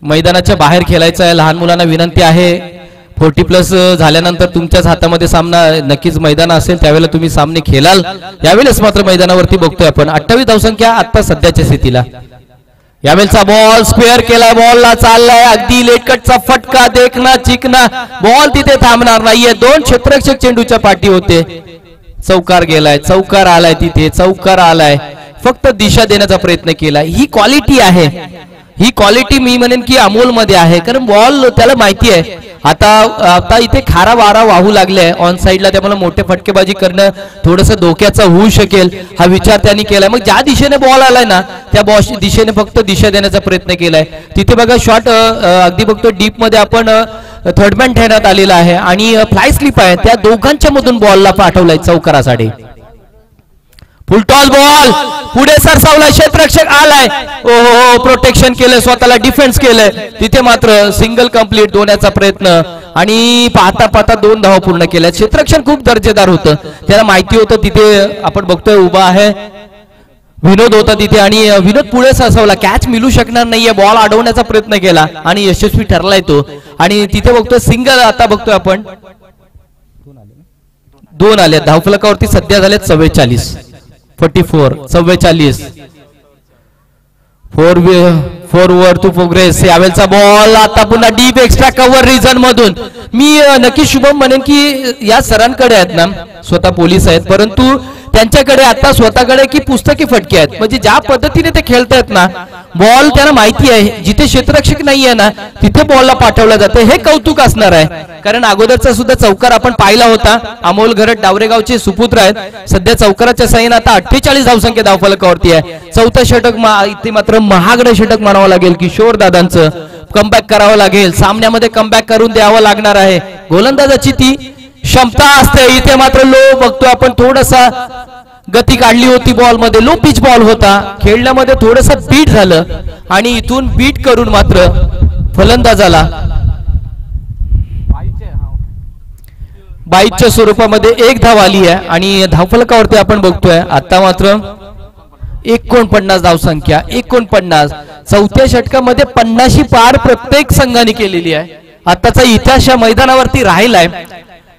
मैदानाच्या बाहेर खेळायचं आहे लहान मुलांना विनंती आहे 40+ झाल्यानंतर तुमच्याच हातामध्ये सामना नक्कीच मैदान असेल त्यावेळेला तुम्ही सामने खेळाल यावेळेस मात्र मैदानावरती बघतोय आपण 28 धावसंख्या आता सध्याच्या स्थितीला यावेळेचा बॉल स्क्वेअर केलाय बॉलला चाललाय अगदी लेटकटचा फटका देखना चिकना बॉल तिथे थांबणार नाहीये दोन क्षेत्ररक्षक चेंडूच्या पाठी होते चौकार गेलाय चौकार आलाय तिथे चौकार आलाय फक्त दिशा देण्याचा प्रयत्न केलाय ही क्वालिटी आहे ही क्वालिटी मी म्हणेन की अमोल मध्ये आहे कारण बॉल त्याला माहिती आहे आता इथे खारा वारा वाहू लागलाय ऑन साइडला त्यामुळे मोठे फटकेबाजी करणं थोडंसं धोक्याचं होऊ शकेल हा विचार त्यांनी केलाय मग ज्या दिशेने बॉल आलाय ना त्या बॉल दिशेने फक्त दिशा देण्याचा प्रयत्न केलाय तिथे बघा शॉट अगदी बघतो डीप मध्ये आपण थर्डमॅन ठेवण्यात आलेला आहे आणि फ्लाय स्लिप आहे त्या दोघांच्या मधून बॉलला पाठवलाय चौकारासाठी फुलटॉस बॉल पुढे सरसावला क्षेत्ररक्षक आलाय ओहो प्रोटेक्शन केलंय स्वतःला डिफेन्स केलंय तिथे मात्र सिंगल कंप्लीट दोन्याचा प्रयत्न आणि पाहता पाहता 2 धावा पूर्ण केल्या क्षेत्ररक्षण खूप दर्जेदार होतं त्याला माहिती होतं तिथे आपण बघतोय उभा आहे विनोद होता तिथे आणि विनोद पुढे सरसावला कॅच मिळू शकणार नाहीये बॉल अडवण्याचा प्रयत्न केला आणि यशस्वी ठरलाय तो आणि तिथे बघतोय सिंगल आता बघतोय आपण 2 आले धावफलकावरती सध्या झालेत 44 44 4 टू प्रोग्रेस यावेळचा बॉल आता पुन्हा डीप एक्स्ट्रा कव्हर रिजन मधून मी नक्की शुभम म्हणेन की या सरांकडे आहेत ना स्वतः पोलीस आहेत परंतु त्यांच्याकडे आता स्वतःकडे की पुस्तकी फटके आहेत म्हणजे ज्या पद्धतीने ते खेळतायत ना बॉल त्यांना माहिती आहे जिथे क्षेत्ररक्षक नाहीये ना तिथे बॉलला पाठवला जाते हे कौतुक असणार आहे कारण अगोदरचा सुद्धा चौकार आपण पाहिला होता अमोल घरट डावरेगावचे सुपुत्र आहेत सध्या चौकाराच्या साईन आता 48 धावसंख्या धावफलकावरती आहे चौथा षटक इथे मात्र महागडे षटक म्हणावं लागेल किशोर दादांचं कमबॅक करावं लागेल सामन्यामध्ये कमबॅक करून द्यावं लागणार आहे गोलंदाजाची ती क्षमता असते इथे मात्र लो बघतो आपण थोडासा गती काढली होती बॉल मध्ये लो पिच बॉल होता खेळण्यामध्ये थोडस बीट झालं आणि इथून बीट करून मात्र फलंदाजाला बाईच्या स्वरूपामध्ये 1 धाव आली आहे आणि धावफलकावरती आपण बघतोय आता मात्र 49 धावसंख्या 49 चौथ्या षटकामध्ये 50 पार प्रत्येक संघाने केलेली आहे आताचा इतिहास या मैदानावरती राहिलाय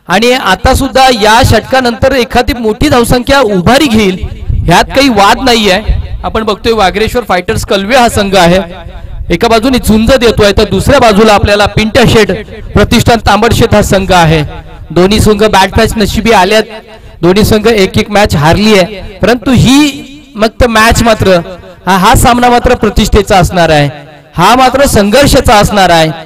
आणि आता सुद्धा या षटकानंतर एखादी मोठी धावसंख्या उभारी घेईल ह्यात काही वाद नाहीये आपण बघतोय वागरेश्वर फायटर्स कलवे हा संघ आहे एका बाजूने झुंज देतोय तर दुसऱ्या बाजूला आपल्याला पिंट्या शेठ प्रतिष्ठान तांबडशेत हा संघ आहे दोन्ही संघ बॅट मॅच नशिबी आल्यात दोन्ही संघ एक मॅच हारली आहे परंतु ही मग मॅच मात्र हा सामना मात्र प्रतिष्ठेचा असणार आहे हा मात्र संघर्षाचा असणार आहे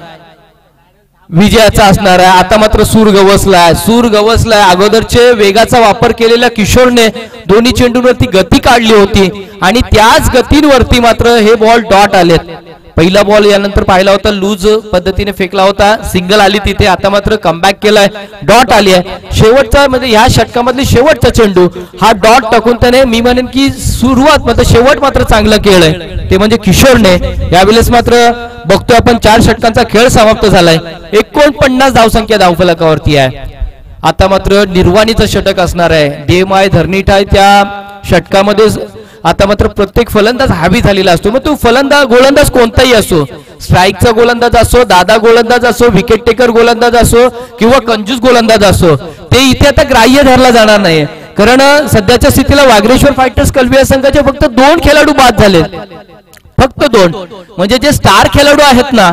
विजयाचा असणार आहे आता मात्र सूर गवसलाय अगोदरचे वेगाचा वापर केलेल्या किशोरने दोन्ही चेंडूंवरती गती काढली होती आणि त्याच गतींवरती मात्र हे बॉल डॉट आलेत पहिला बॉल यानंतर पाहिला होता लूज पद्धतीने फेकला होता सिंगल आली तिथे आता मात्र कमबॅक केलाय डॉट आली आहे शेवटचा म्हणजे ह्या षटकामधली शेवटचा चेंडू हा डॉट टाकून त्याने मी म्हणेन की सुरुवात मात्र शेवट मात्र चांगलं केलंय ते म्हणजे किशोरने यावेळेस मात्र बघतोय आपण 4 षटकांचा खेळ समाप्त झालाय 49 धावसंख्या धावफलकावरती आहे आता मात्र निर्वाणीचं षटक असणार आहे डेमाय धरणीठाय त्या षटकामध्ये आता मात्र प्रत्येक फलंदाज हावी झालेला असतो मग तो गोलंदाज कोणताही असो स्ट्राईकचा गोलंदाज असो दादा गोलंदाज असो विकेट टेकर गोलंदाज असो किंवा कंजूस गोलंदाज असो ते इथे आता ग्राह्य धरला जाणार नाही कारण सध्याच्या स्थितीला वागरेश्वर फायटर्स कलवे संघाचे फक्त 2 खेळाडू बाद झाले फक्त 2 म्हणजे जे स्टार खेळाडू आहेत ना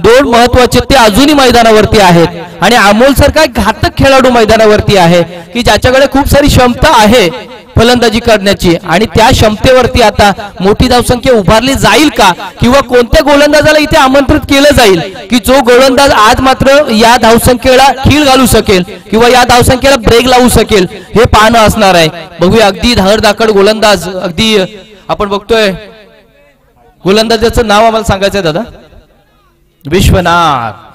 2 महत्वाचे ते अजूनही मैदानावरती आहेत आणि अमोल सारखा घातक खेळाडू मैदानावरती आहे की ज्याच्याकडे खूप सारी क्षमता आहे फलंदाजी करण्याची आणि त्या क्षमतेवरती आता मोठी धावसंख्या उभारली जाईल का किंवा कोणत्या गोलंदाजाला इथे आमंत्रित केलं जाईल की जो गोलंदाज आज मात्र या धावसंख्येला खीळ घालू शकेल किंवा या धावसंख्येला ब्रेक लावू शकेल हे पाहणं असणार आहे. बघूया अगदी धाकड गोलंदाज अगदी आपण बघतोय गोलंदाजाचं नाव आम्हाला सांगायचंय दादा. विश्वनाथ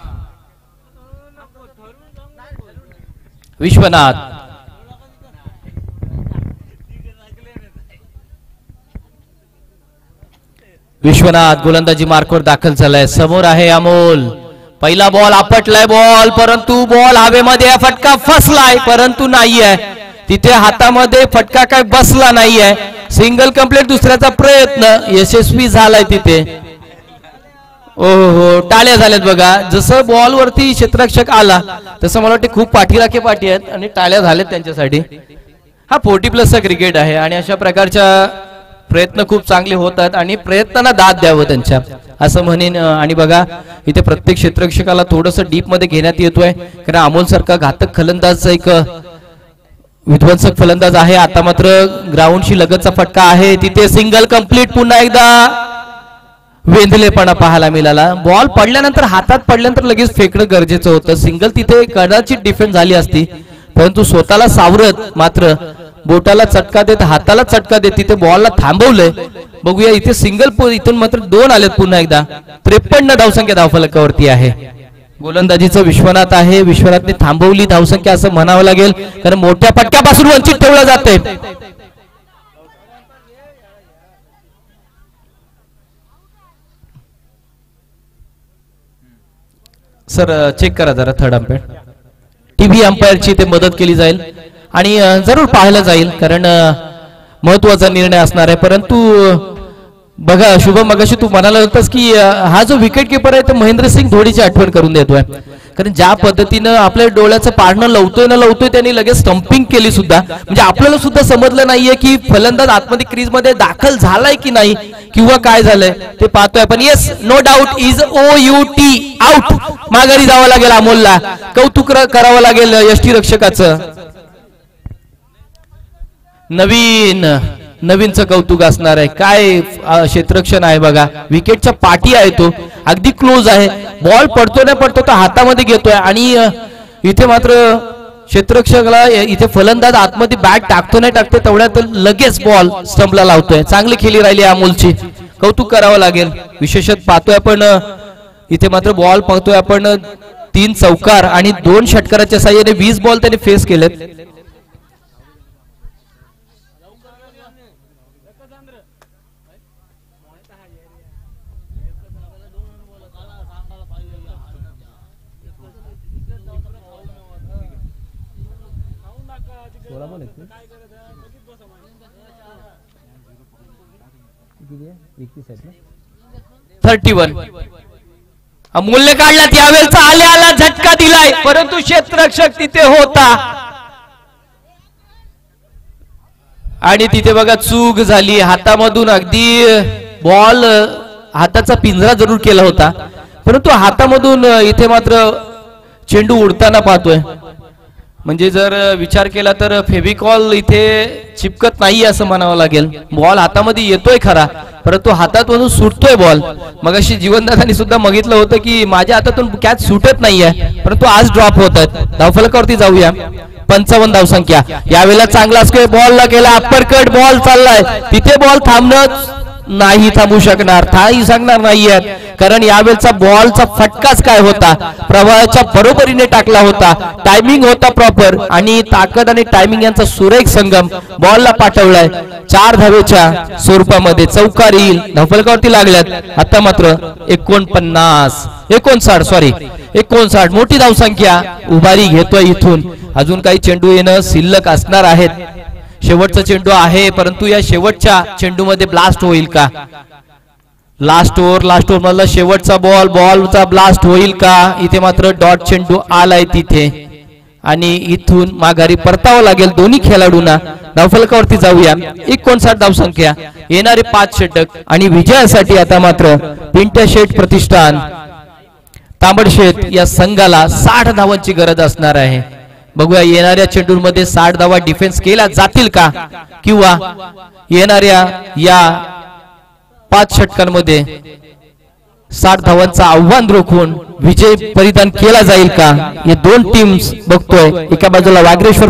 विश्वनाथ गोलंदाजी मार्कवर दाखल झालाय. समोर आहे अमोल. पहिला बॉल आपटलाय बॉल परंतु बॉल हवेमध्ये फटका फसलाय परंतु नाहीये तिथे हातामध्ये फटका काय बसला नाहीये. सिंगल कंप्लीट दुसऱ्याचा प्रयत्न यशस्वी झालाय तिथे. हो टाळ्या झाल्यात बघा. जसं बॉल वरती क्षेत्ररक्षक आला तसं मला वाटते खूप पाठीराखे पाठी आहेत आणि टाळ्या झाल्यात त्यांच्यासाठी. हा 40+ क्रिकेट आहे आणि अशा प्रकारच्या प्रयत्न खूप चांगले होतात आणि प्रयत्नांना दाद द्यावं त्यांच्या असं म्हणेन. आणि बघा इथे प्रत्येक क्षेत्ररक्षकाला थोडस डीप मध्ये घेण्यात येतोय कारण अमोल सारखा घातक फलंदाज एक विध्वंसक फलंदाज आहे. आता मात्र ग्राउंडशी लगतचा फटका आहे. तिथे सिंगल कंप्लीट पुन्हा एकदा वेंधलेपणा पाहायला मिळाला. बॉल पडल्यानंतर हातात पडल्यानंतर लगेच फेकणं गरजेचं होतं. सिंगल तिथे कदाचित डिफेंड झाली असती परंतु स्वतःला सावरत मात्र बोटाला चटका देत हाताला चटका देत तिथे बॉलला थांबवलंय. बघूया इथे सिंगल इथून मात्र 2 आलेत पुन्हा एकदा. 53 धावसंख्या धावफलकावरती आहे. गोलंदाजीचं विश्वनाथ आहे. विश्वनाथने थांबवली धावसंख्या असं म्हणावं लागेल कारण मोठ्या फटक्यापासून वंचित ठेवलं जाते. सर चेक करा जरा थर्ड अंपायर. टीव्ही अंपायरची ते मदत केली जाईल आणि जरूर पाहायला जाईल कारण महत्वाचा निर्णय असणार आहे. परंतु बघा शुभम मगाशी तू म्हणाला होतास की हा जो विकेट किपर आहे तो महेंद्रसिंग धोनीची आठवण करून देतोय कारण ज्या पद्धतीनं आपल्या डोळ्याचं पारणं लवतोय त्यांनी लगेच स्टंपिंग केली सुद्धा. म्हणजे आपल्याला सुद्धा समजलं नाहीये की फलंदाज आतमध्ये क्रीज मध्ये दाखल झालाय की नाही किंवा काय झालंय ते पाहतोय. पण yes no doubt is OUT out. माघारी जावं लागेल अमोलला. कौतुक करावं लागेल यष्टीरक्षकाचं. नवीनचं कौतुक असणार आहे. काय क्षेत्ररक्षण आहे बघा. विकेटच्या पाठी आहे तो अगदी क्लोज आहे. बॉल पडतो ना पडतो तो हातामध्ये घेतोय आणि इथे मात्र क्षेत्ररक्षकाला इथे फलंदाज आतमध्ये बॅट टाकतो नाही टाकते तेवढ्यात लगेच बॉल स्टंपला लावतोय. चांगली खेळी राहिली अमोलची. कौतुक करावं लागेल. विशेषत पाहतोय आपण इथे मात्र बॉल पाहतोय आपण 3 चौकार आणि 2 षटकाराच्या साह्याने 20 बॉल त्याने फेस केलेत. मूल्य काढला त्यावेळेचा आला झटका दिलाय परंतु क्षेत्ररक्षक तिथे होता आणि तिथे बघा चूक झाली. हातामधून अगदी बॉल हाताचा पिंजरा जरूर केला होता परंतु हातामधून इथे मात्र चेंडू उडताना पाहतोय. म्हणजे जर विचार केला तर फेविकॉल इथे चिपकत नाही असं म्हणावं लागेल. बॉल हातामध्ये येतोय खरा परंतु हातातून सुटतोय बॉल. मगाशी जीवनदादांनी सुद्धा बघितलं होतं की माझ्या हातातून कॅच सुटत नाहीये परंतु आज ड्रॉप होत आहेत. धावफलकावरती जाऊया. 55 धावसंख्या. यावेळेला चांगला स्क्वेअर बॉलला केला. अप्परकट बॉल चाललाय तिथे बॉल थांबणं नाही थांबू शकणार. थाही सांगणार नाहीये कारण यावेळेचा बॉलचा फटकाच काय होता. प्रवाहाच्या बरोबरीने टाकला होता. टायमिंग होता प्रॉपर आणि ताकद आणि टायमिंग यांचा सुरेख संगम बॉलला पाठवलाय. 4 धावेच्या स्वरूपामध्ये चौकार येईल. धावफलकावरती लागल्यात आता मात्र 59 मोठी धावसंख्या उभारी घेतोय. इथून अजून काही चेंडू येणं शिल्लक असणार आहेत. शेवटचा चेंडू आहे परंतु या शेवटच्या चेंडूमध्ये ब्लास्ट होईल का. लास्ट ओव्हर मधला शेवटचा बॉलचा ब्लास्ट होईल का. इथे मात्र डॉट चेंडू आलाय तिथे आणि इथून माघारी परतावं लागेल दोन्ही खेळाडूंना. धावफलकावरती जाऊया. 59 धावसंख्या. येणारे 5 षटक आणि विजयासाठी आता मात्र पिंट्या शेठ प्रतिष्ठान तांबडशेत या संघाला 60 धावांची गरज असणार आहे. बघूया येणाऱ्या चेंडूमध्ये 60 धावा डिफेन्स केला जातील का, किंवा येणाऱ्या या 5 षटकांमध्ये 60 धावांचं आव्हान रोखून विजय परिधान केला जाईल का. हे दोन टीम्स बघतोय, एका बाजूला वागरेश्वर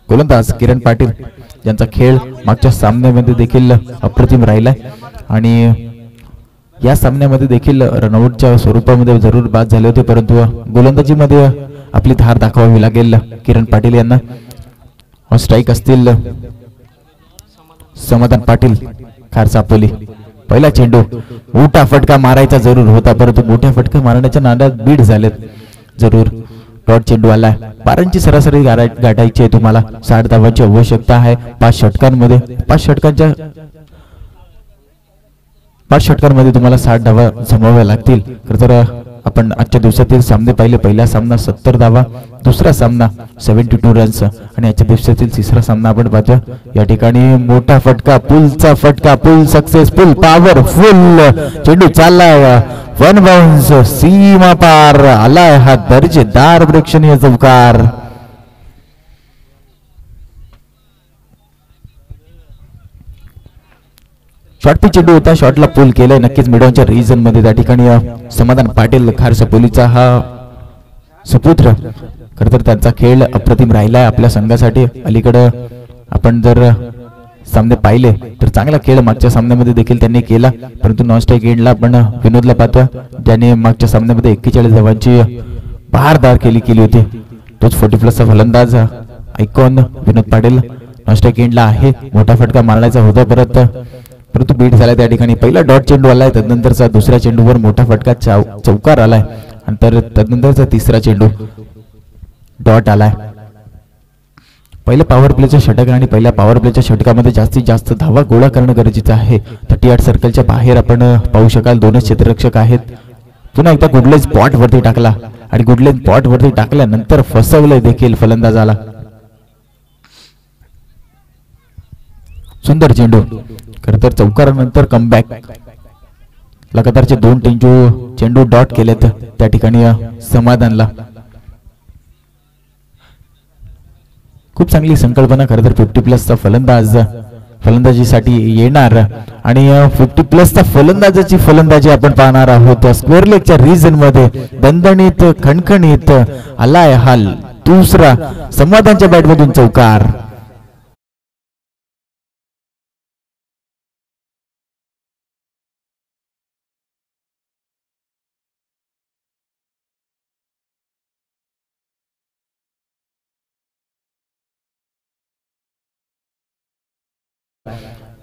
गोलंदाज किरण पाटील यांचा खेळ मागच्या सामन्यामध्ये देखील अप्रतिम राहिलाय आणि या सामन्यामध्ये देखील रनआउटच्या स्वरूपामध्ये जरूर बाद झाले होते, परंतु गोलंदाजीमध्ये आपली धार दाखवावी लागेल किरण पाटील यांना. ऑन स्ट्राईक असतील समाधान पाटील खारसापोली. पहिला चेंडू मोठा फटका मारायचा जरूर होता, परंतु मोठ्या फटका मारण्याच्या नादात बीड झालेत. जरूर डॉट चेंडू आलाय. 12 सरासरी गाठायची आहे तुम्हाला. 60 धावांची आवश्यकता आहे 5 षटकांमध्ये तुम्हाला 60 धावा जमवाव्या लागतील. तर आपण आजच्या दिवसातील सामने पाहिले. पहिला सामना 70 धावा, दुसरा सामना 72 रन्स आणि आजच्या दिवसातील तिसरा सामना आपण पाहतोय. या ठिकाणी मोठा फटका, पुलचा फटका, पुल सक्सेसफुल, पॉवरफुल चेंडू चाललाय. 1 बाउन्स, सीमा पार आलाय हा दर्जेदार प्रेक्षणीय चौकार. शॉर्ट पिच चेंडू होता, शॉटला पुल केलाय नक्कीच मिडॉनच्या रिजन मध्ये. त्या ठिकाणी समाधान पाटील खारसापोलीचा हा सुपुत्र. खरं तर त्यांचा खेळ अप्रतिम राहिलाय आपल्या संघासाठी. अलीकडे आपण जर सामने पाहिले तर चांगला खेळ मागच्या सामन्यामध्ये देखील त्यांनी केला, परंतु नॉन स्ट्राईक एंडला आपण विनोदला पाहतोय ज्याने मागच्या सामन्यामध्ये 41 धावांची बहारदार केली होती. तोच 40+ फलंदाज icon Vinod Patil non strike एंडला आहे. मोठा फटका मारण्याचा होता परंतु बीट झाला. त्या ठिकाणी पहिला डॉट चेंडू आलाय, तदनंतरचा दुसऱ्या चेंडूवर मोठा फटका चौकार आलाय आणि तदनंतरचा तिसरा चेंडू डॉट आलाय. पहिल्या पॉवर प्लेच्या षटक आणि पहिल्या पॉवर प्लेच्या षटकामध्ये जास्तीत जास्त धावा गोळा करणं गरजेचं आहे. 38 सर्कलच्या बाहेर आपण पाहू शकाल 2 क्षेत्ररक्षक आहेत. पुन्हा एकदा गुडलेज पॉट वरती टाकला आणि गुडलेज पॉट वरती टाकल्यानंतर फसवलंय देखील फलंदाजाला. सुंदर चेंडू. खरं तर चौकारानंतर कमबॅक. लगातारचे 2 चेंडू डॉट केलेत त्या ठिकाणी समाधानला. खूप चांगली संकल्पना. खरं तर 50+ फलंदाजीसाठी येणार आणि 50+ फलंदाजाची फलंदाजी आपण पाहणार आहोत. स्क्वेअर लेगच्या रिजन मध्ये दणदणीत खणखणीत आलाय हा दुसरा समाधानच्या बॅटमधून चौकार.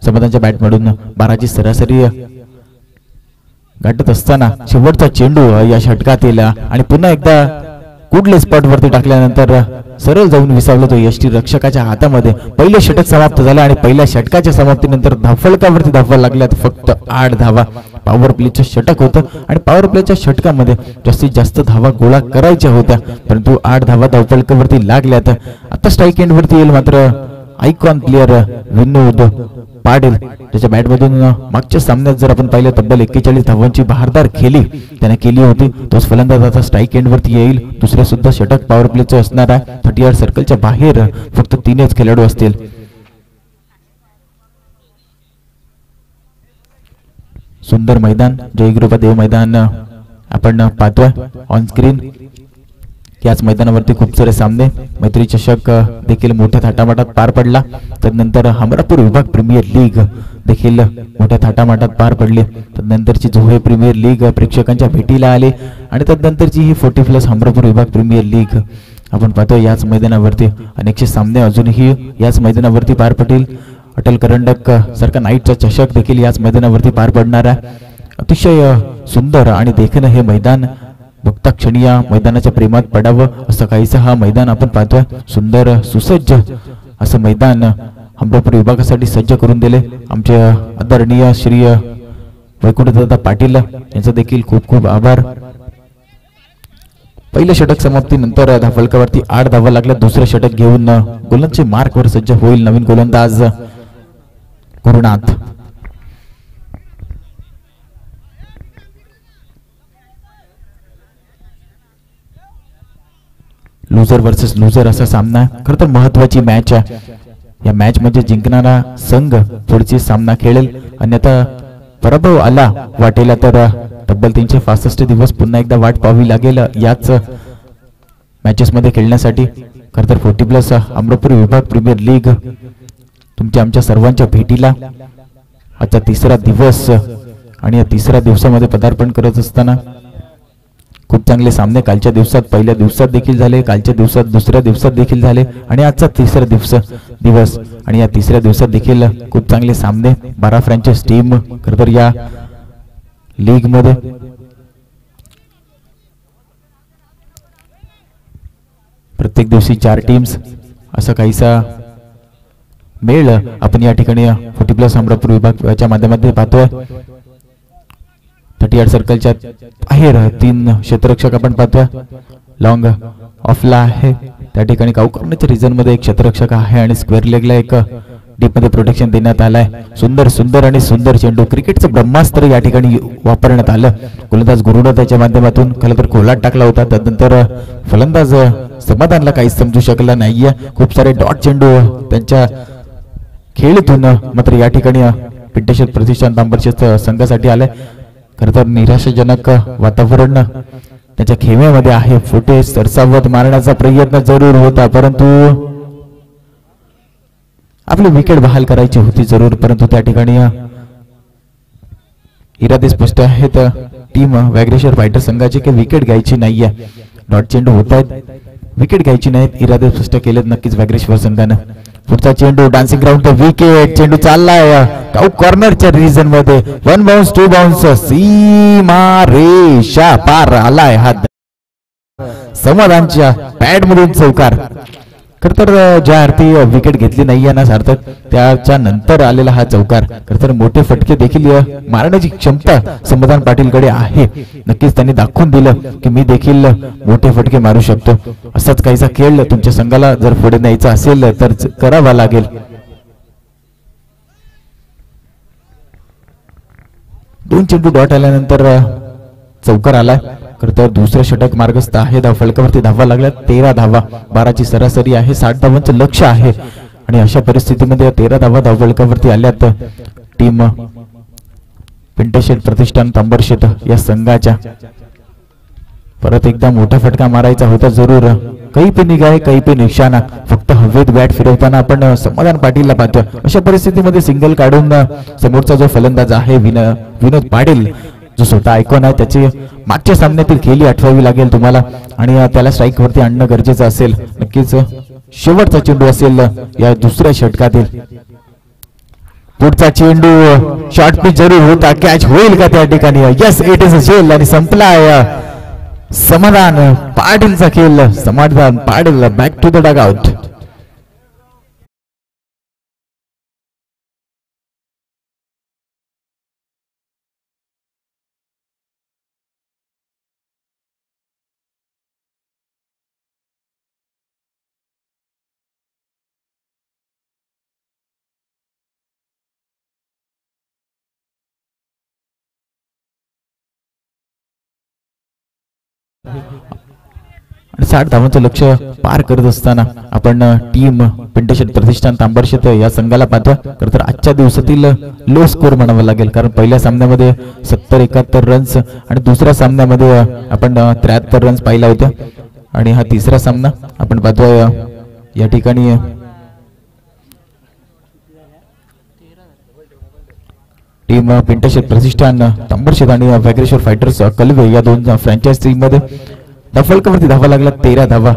समाधानच्या बॅटमधून 12ची सरासरी गाठत असताना शेवटचा चेंडू या षटकातील आणि पुन्हा एकदा कुडले स्पॉट वरती टाकल्यानंतर सरळ जाऊन विसावला तो यष्टी रक्षकाच्या हातामध्ये. पहिले षटक समाप्त झालं आणि पहिल्या षटकाच्या समाप्तीनंतर धावफलकावरती धावा लागल्यात फक्त 8 धावा. पॉवर प्लेचं षटक होतं आणि पॉवर प्लेच्या षटकामध्ये जास्तीत जास्त धावा गोळा करायच्या होत्या, परंतु 8 धावा धावफलकावरती लागल्यात. आता स्ट्राईक एंड वरती येईल मात्र आयकॉन प्लेयर विनोद पाटील. त्याच्या बॅटमधून मागच्या सामन्यात जर आपण पाहिलं तब्बल 41 धावांची बहारदार खेळी त्याने केली होती. तोच फलंदाज आता स्ट्राईक एंड वरती येईल. दुसऱ्या सुद्धा षटक पॉवर प्लेचं असणार आहे. 38 सर्कलच्या बाहेर फक्त 3च खेळाडू असतील. सुंदर मैदान, जयगिरोबा देव मैदान आपण पाहतोय ऑन स्क्रीन. याच मैदानावरती खूप सारे सामने, मैत्री चषक देखील मोठ्या थाटामाटात पार पडला. तदनंतर हमरापूर विभाग प्रीमियर लीग देखील मोठ्या थाटामाटात पार पडली. तदनंतरची जोहे प्रीमियर लीग प्रेक्षकांच्या भेटीला आली आणि तदनंतरची ही 40+ हमरापूर विभाग प्रीमियर लीग आपण पाहतो. याच मैदानावरती अनेकशे सामने अजूनही याच मैदानावरती पार पडतील. अटल करंडक सारखा नाईटचा चषक देखील याच मैदानावरती पार पडणार आहे. अतिशय सुंदर आणि देखणं हे मैदान. बघता क्षणी या मैदानाच्या प्रेमात पडावं असं काहीसं हा मैदान आपण पाहतोय. सुंदर सुसज्ज असं मैदान हमरापूर विभागासाठी सज्ज करून दिले आमचे आदरणीय श्री वैकुंठदादा पाटील यांचा देखील खूप खूप आभार. पहिल्या षटक समाप्तीनंतर धावफलकावरती 8 धावा लागल्या. दुसरे षटक घेऊन गोलंदाजी मार्कवर सज्ज होईल नवीन गोलंदाज गुरुनाथ. लुझर वर्सेस लुझर असा सामना. खरं तर महत्वाची मॅच आहे. या मॅच मध्ये जिंकणारा संघ पुढची सामना खेळेल, अन्यथा पराभव आला वाटेला तर तब्बल 365 दिवस पुन्हा एकदा वाट पाहावी लागेल याच मॅचेस मध्ये खेळण्यासाठी. खरं तर 40+ अमरापूर विभाग प्रीमियर लीग तुमच्या आमच्या सर्वांच्या भेटीला आजचा तिसरा दिवस आणि या तिसऱ्या दिवसामध्ये पदार्पण करत असताना खूप चांगले सामने कालच्या दिवसात पहिल्या दिवसात देखील झाले, कालच्या दिवसात दुसऱ्या दिवसात देखील झाले आणि आजचा तिसरा दिवस आणि या तिसऱ्या दिवसात देखील खूप चांगले सामने. 12 फ्रँचाइज टीम खरं तर या लीग मध्ये प्रत्येक दिवशी 4 टीम्स असा काहीसा मेळ आपण या ठिकाणी 40+ अमरापूर विभागाच्या माध्यमातून पाहतोय. 38 सर्कलच्या बाहेर 3 क्षेत्ररक्षक आपण पाहतोय. लॉंग ऑफला आहे त्या ठिकाणी काऊ कॉर्नरच्या रिजन मध्ये एक क्षेत्ररक्षक आहे आणि स्क्वेअर लेगला एक डीप मध्ये प्रोटेक्शन देण्यात आलाय. सुंदर चेंडू क्रिकेटचं ब्रह्मास्त्र या ठिकाणी वापरण्यात आलं. गोलंदाज गुरुनं त्याच्या माध्यमातून खरं तर खोलात टाकला होता. त्यानंतर फलंदाज समाधानला काहीच समजू शकला नाहीये. खूप सारे डॉट चेंडू त्यांच्या खेळीतून मात्र या ठिकाणी पिंटेश्वर प्रतिष्ठान तांबरशेत संघासाठी आले. खरं तर निराशाजनक वातावरण त्याच्या खेम्यामध्ये आहे. फुटे सरसावत मारण्याचा प्रयत्न जरूर होता परंतु आपली विकेट बहाल करायची होती जरूर, परंतु त्या ठिकाणी इरादे स्पष्ट आहेत टीम व्याघ्रेश्वर फायटर संघाची की विकेट घ्यायची नाहीये. डॉट चेंडू होत आहेत, विकेट घ्यायची नाहीत, इरादे स्पष्ट केलेत नक्कीच व्याघ्रेश्वर संघानं. पुढचा चेंडू डान्सिंग ग्राउंड तर विकेट चेंडू चाललाय काऊ कॉर्नरच्या रिजन मध्ये. 1 बाउन्स 2 बाउन्स सीमा रेषा पार आलाय हा समाधानच्या पॅड मधून चौकार. खर तर ज्या अर्थी विकेट घेतली नाहीये ना सार्थक त्याच्या नंतर आलेला हा चौकार. खर तर मोठे फटके देखील मारण्याची क्षमता समाधान पाटीलकडे आहे. नक्कीच त्यांनी दाखवून दिलं की मी देखील मोठे फटके मारू शकतो. असाच काहीसा खेळ तुमच्या संघाला जर पुढे न्यायचा असेल तर करावा लागेल. दोन चेंडू डॉट आल्यानंतर चौकार आलाय. खरं तर दुसरे षटक मार्गस्थ आहे. फलकावरती धावा लागल्या 13 धावा. 12ची सरासरी आहे. 60 धावांचं लक्ष आहे आणि अशा परिस्थितीमध्ये 13 धावा फलकावरती आल्यात टीम पिंटेशेट प्रतिष्ठान तांबरशेत या संघाच्या. परत एकदा मोठा फटका मारायचा होता जरूर. काही पे निगाहे काही पे निशाणा. फक्त हवेत बॅट फिरवताना आपण समाधान पाटीलला पाहतोय. अशा परिस्थितीमध्ये सिंगल काढून समोरचा जो फलंदाज आहे विनोद पाटील जो स्वतः आयकॉन आहे त्याची मागच्या सामन्यातील खेळी आठवावी लागेल तुम्हाला आणि त्याला स्ट्राईक वरती आणणं गरजेचं असेल. नक्कीच शेवटचा चेंडू असेल या दुसऱ्या षटकातील. पुढचा चेंडू शॉर्ट पिच जरूर होता. कॅच होईल का त्या ठिकाणी? यस इट इज अ झेल आणि संपलाय समाधान पाटीलचा खेळ. Samadhan Patil back to the dugout. आणि 60 धावांचं लक्ष पार करत असताना आपण टीम पिंटेशेट प्रतिष्ठान तांबरशेत या संघाला पाहतो. खरं तर आजच्या दिवसातील लो स्कोर म्हणावा लागेल कारण पहिल्या सामन्यामध्ये 70-71 रन्स आणि दुसऱ्या सामन्यामध्ये आपण 73 रन्स पाहिला होत्या आणि हा तिसरा सामना आपण पाहतोय या ठिकाणी टीम पिंटेशेट प्रतिष्ठान तांबरशेत आणि व्याघ्रेश्वर फायटर्स कलवे या दोन फ्रँचाइज टीम मध्ये फलकावरती धावा लागला 13 धावा.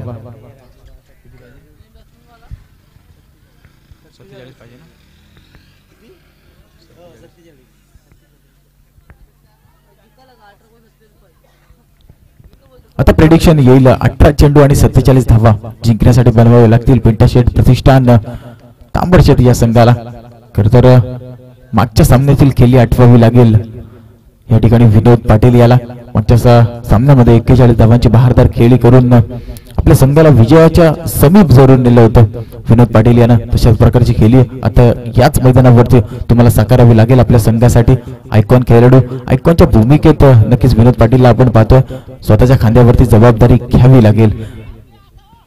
आता प्रेडिक्शन येईल 18 चेंडू आणि 47 धावा जिंकण्यासाठी बनवावे लागतील पिंटेशेट प्रतिष्ठान तांबरशेत या संघाला. खरं तर मागच्या सामन्यातील खेळी आठवावी लागेल या ठिकाणी विनोद पाटील याला. मागच्या सामन्यामध्ये 41 धावांची बहारदार खेळी करून आपल्या संघाला विजयाच्या समीप जरूर नेलं होतं विनोद पाटील यानं. तशाच प्रकारची खेळी आता याच मैदानावरती तुम्हाला साकारावी लागेल आपल्या संघासाठी. आयकॉन खेळाडू आयकॉनच्या भूमिकेत नक्कीच विनोद पाटीलला आपण पाहतोय. स्वतःच्या खांद्यावरती जबाबदारी घ्यावी लागेल.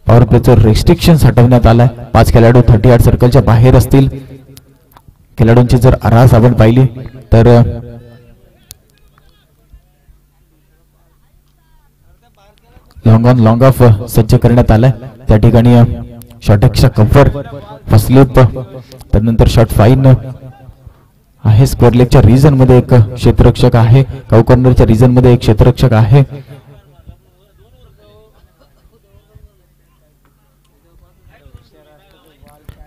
पॉवर प्लेचं रेस्ट्रिक्शन हटवण्यात आलाय. 5 खेळाडू 38 सर्कलच्या बाहेर असतील. खेळाडूंची जर आरास आपण पाहिली तर लॉंग ऑन लॉंग ऑफ सज्ज करण्यात आलाय. त्या ठिकाणी शॉट एक्स्ट्रा कव्हर फसलेप त्यानंतर शॉट फाईन आहे. स्क्वेअर लेगच्या रिजन मध्ये एक क्षेत्ररक्षक आहे. काऊ कॉर्नरच्या रिजन मध्ये एक क्षेत्ररक्षक आहे.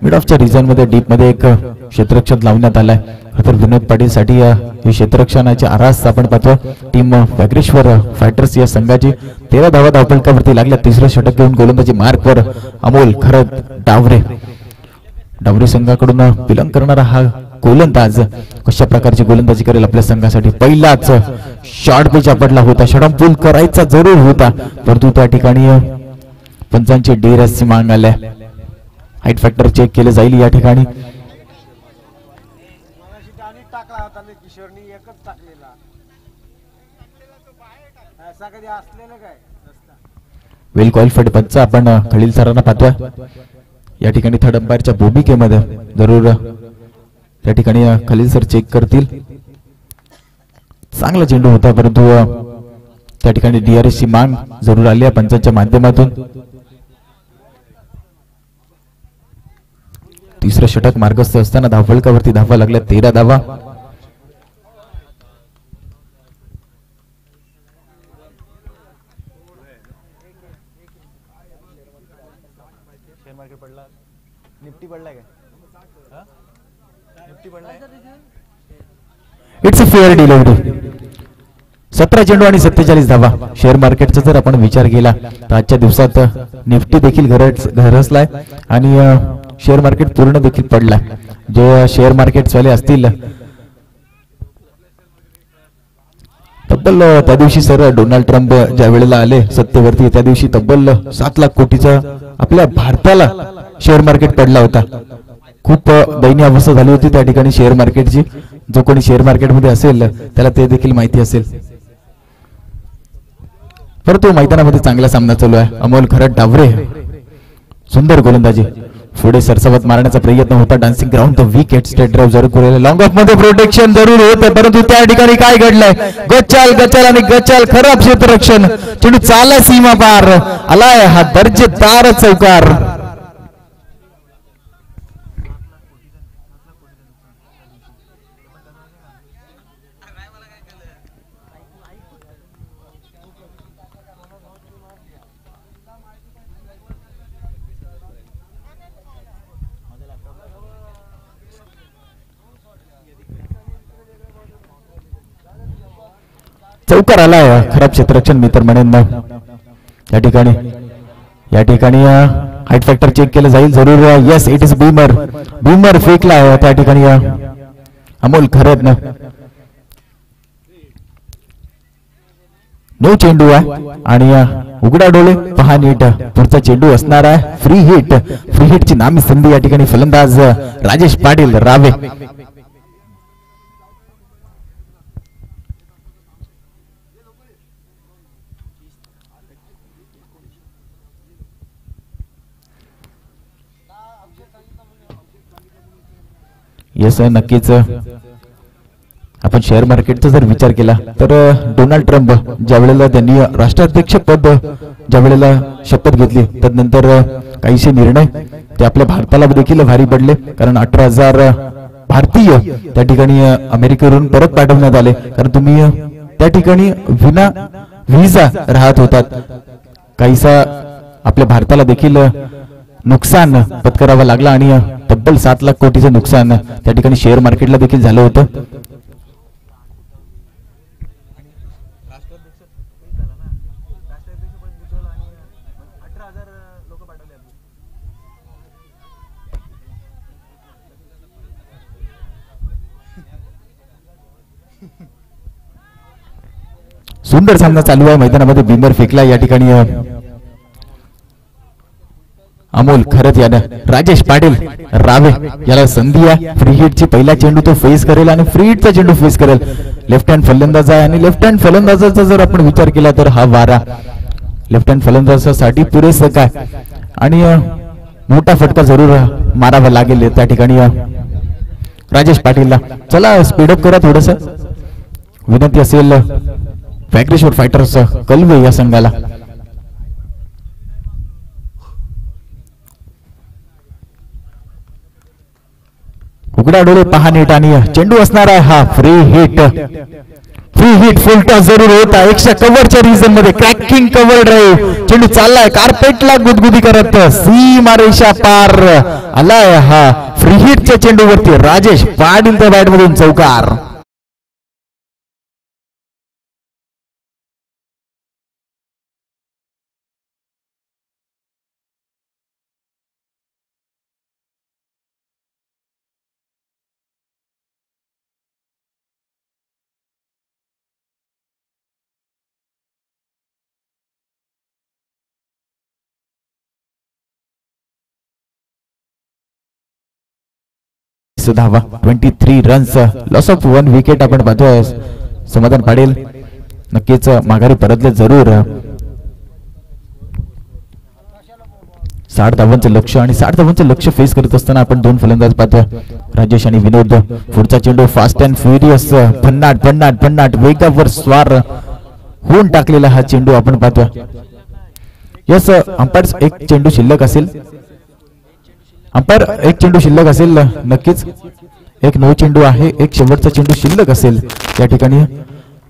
मिड ऑफच्या रिजन मध्ये डीप मध्ये एक क्षेत्ररक्षक लावण्यात आलाय. तर विनोद पाटील साठी ही क्षेत्ररक्षणाची आरास आपण पाहतो. टीम वागरेश्वर फायटर्स या संघाची 13 धावा धावफलकावरती लागल्या. तिसरं षटक घेऊन गोलंदाजी मार्कवर अमोल खरत डावरे संघाकडून विलंब करणारा हा गोलंदाज कशा प्रकारची गोलंदाजी करेल आपल्या संघासाठी. पहिलाच शॉट पिच आपटला होता. षटंपूल करायचा जरूर होता परंतु त्या ठिकाणी पंचांची डीआरएसची मांग आल्या. हाईट फॅक्टर चेक केले जाईल या ठिकाणी. टाकला होता ना किशोरनी एकच टाकलेला असा कधी असलेलं काय वेल क्वालिफाईड पंच आपण खलील सरांना पाहतोय या ठिकाणी. थर्ड अंपायरच्या भूमिकेमध्ये जरूर त्या ठिकाणी खलील सर चेक करतील. चांगला चेंडू होता परंतु त्या ठिकाणी डीआरएस ची मांग जरूर आली आहे पंचांच्या माध्यमातून. तिसरं षटक मार्गस्थ असताना धावफलकावरती धावा लागल्या 13 धावा. It's a fair delivery. 17 चेंडू आणि 47 धावा. शेअर मार्केटचा जर आपण विचार केला तर आजच्या दिवसात निफ्टी देखील घरसलाय आणि शेअर मार्केट पूर्ण देखील पडलाय. जे शेअर मार्केट वाले असतील तब्बल त्या दिवशी सर डोनाल्ड ट्रम्प ज्या वेळेला आले सत्तेवरती त्या दिवशी तब्बल 7 लाख कोटीचा आपल्या भारताला शेअर मार्केट पडला होता. खूप दयनीय अवस्था झाली होती त्या ठिकाणी शेअर मार्केटची. जो कोणी शेअर मार्केटमध्ये असेल त्याला ते देखील माहिती असेल. परंतु मैदानामध्ये चांगला सामना चालू आहे. अमोल खरत डावरे सुंदर गोलंदाजी. पुढे सरसवत मारण्याचा प्रयत्न होता. Dancing ground wicket state drive जरूर केलेला. लॉंग ऑफ मध्ये प्रोटेक्शन जरूर होतं परंतु त्या ठिकाणी काय घडलंय. गचाल आणि गचाल खराब क्षेत्ररक्षण. चेंडू चाला सीमा पार आलाय. हा दर्जेदार चौकार. चौकार आलाय. खराब क्षेत्ररक्षण मी तर म्हणेन या ठिकाणी हाईट फॅक्टर चेक केलं जाईल जरूर. येस इट इज बीमर फेकला त्या ठिकाणी अमोल खरत न. नो चेंडू आहे आणि उघडा डोळे पहा नीट. पुढचा चेंडू असणार आहे फ्री हिटची नामी संधी. या ठिकाणी फलंदाज राजेश पाटील रावे. येस नक्कीच आपण शेअर मार्केटचा जर विचार केला तर डोनाल्ड ट्रम्प ज्या वेळेला त्यांनी राष्ट्राध्यक्ष पद ज्या वेळेला शपथ घेतली त्यानंतर काहीशे निर्णय ते आपल्या भारताला देखील भारी पडले. कारण 18,000 भारतीय त्या ठिकाणी अमेरिकेवरून परत पाठवण्यात आले. कारण तुम्ही त्या ठिकाणी विना व्हिसा राहत होतात. काहीसा आपल्या भारताला देखील नुकसान पत्करावं लागलं आणि तब्बल 7 लाख कोटीचं नुकसान त्या ठिकाणी शेअर मार्केटला देखील झालं होतं. सुंदर सामना चालू आहे मैदानामध्ये. बीमर फेकला या ठिकाणी अमोल खरत यानं. राजेश पाटील रावे याला संधी आहे. फ्री हिटची पहिला चेंडू तो फेस करेल आणि फ्री हिटचा चेंडू फेस करेल. लेफ्ट हँड फलंदाज आहे आणि लेफ्ट हँड फलंदाजाचा जर आपण विचार केला तर हा वारा लेफ्ट हँड फलंदाजासाठी पुरेसं काय आणि मोठा फटका जरूर मारावा लागेल त्या ठिकाणी राजेश पाटीलला. चला स्पीडअप करा थोडस विनंती असेल वागरेश्वर फायटर्स कलवे या संघाला. उघडा डोळे पहा नीट आणि चेंडू असणार आहे हा फ्री हिट. फ्री हिट फुल टॉस जरूर होता. 100 कव्हरच्या रिजन मध्ये क्रॅकिंग कव्हर ड्राईव्ह. चेंडू चाललाय कार्पेटला गुदगुदी करत सीमा रेषा पार आलाय हा फ्री हिटच्या चेंडूवरती राजेश पाटील त्या बॅट मधून चौकार. धावा 23 रन्स लॉस ऑफ 1 विकेट आपण पाहतोय. समाधान पाटील नक्कीच माघारी परतले जरूर. 60 धावांचं लक्ष आणि 60 धावांचं लक्ष फेस करत असताना आपण दोन फलंदाज पाहतोय राजेश आणि विनोद. पुढचा चेंडू फास्ट अँड फ्युरियस भन्नाट वेगावर स्वार होऊन टाकलेला हा चेंडू आपण पाहतोय. यस अंपायर एक चेंडू शिल्लक असेल. अंपायर एक चेंडू शिल्लक असेल नक्कीच. एक नो चेंडू आहे. एक शेवटचा चेंडू शिल्लक असेल. या ठिकाणी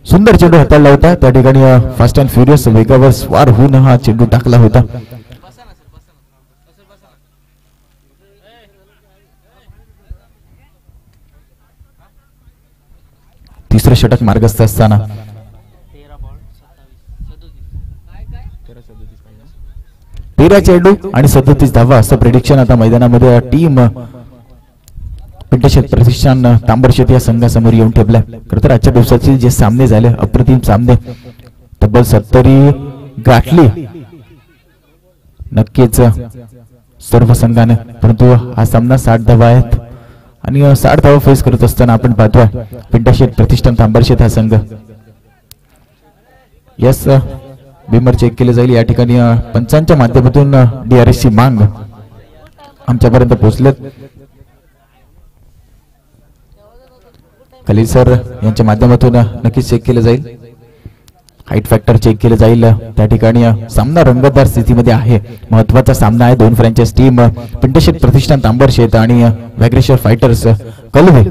सुंदर चेंडू हाताळला होता. त्या ठिकाणी फास्ट अँड फ्युरियस वेगावर स्वार होऊन हा चेंडू टाकला होता. तिसरं षटक मार्गस्थ असताना 13 चेंडू आणि 37 धावा असं प्रेडिक्शन आता मैदानामध्ये टीम पिंटशेत प्रतिष्ठान तांबरशेत या संघासमोर येऊन ठेवलाय. खरं तर आजच्या दिवसाचे जे सामने झाले अप्रतिम सामने. तब्बल 70 गाठली नक्कीच सर्व संघाने. परंतु हा सामना 60 धावा आहेत आणि 60 धावा फेस करत असताना आपण पाहतोय पिंटशेत प्रतिष्ठान तांबरशेत हा संघ. यस बीमर चेक केले जाईल. या ठिकाणी पंचांच्या माध्यमातून DRS ची मांग आमच्यापर्यंत पोहोचलेत. खलील सर यांच्या माध्यमातून नक्कीच चेक केले जाईल. हाईट फॅक्टर चेक केले जाईल. त्या ठिकाणी सामना रंगतदार स्थितीमध्ये आहे. महत्वाचा सामना आहे. दोन फ्रँचाइज टीम पिंटशेत प्रतिष्ठान तांबरशेत आणि व्याघ्रेश्वर फायटर्स कलवे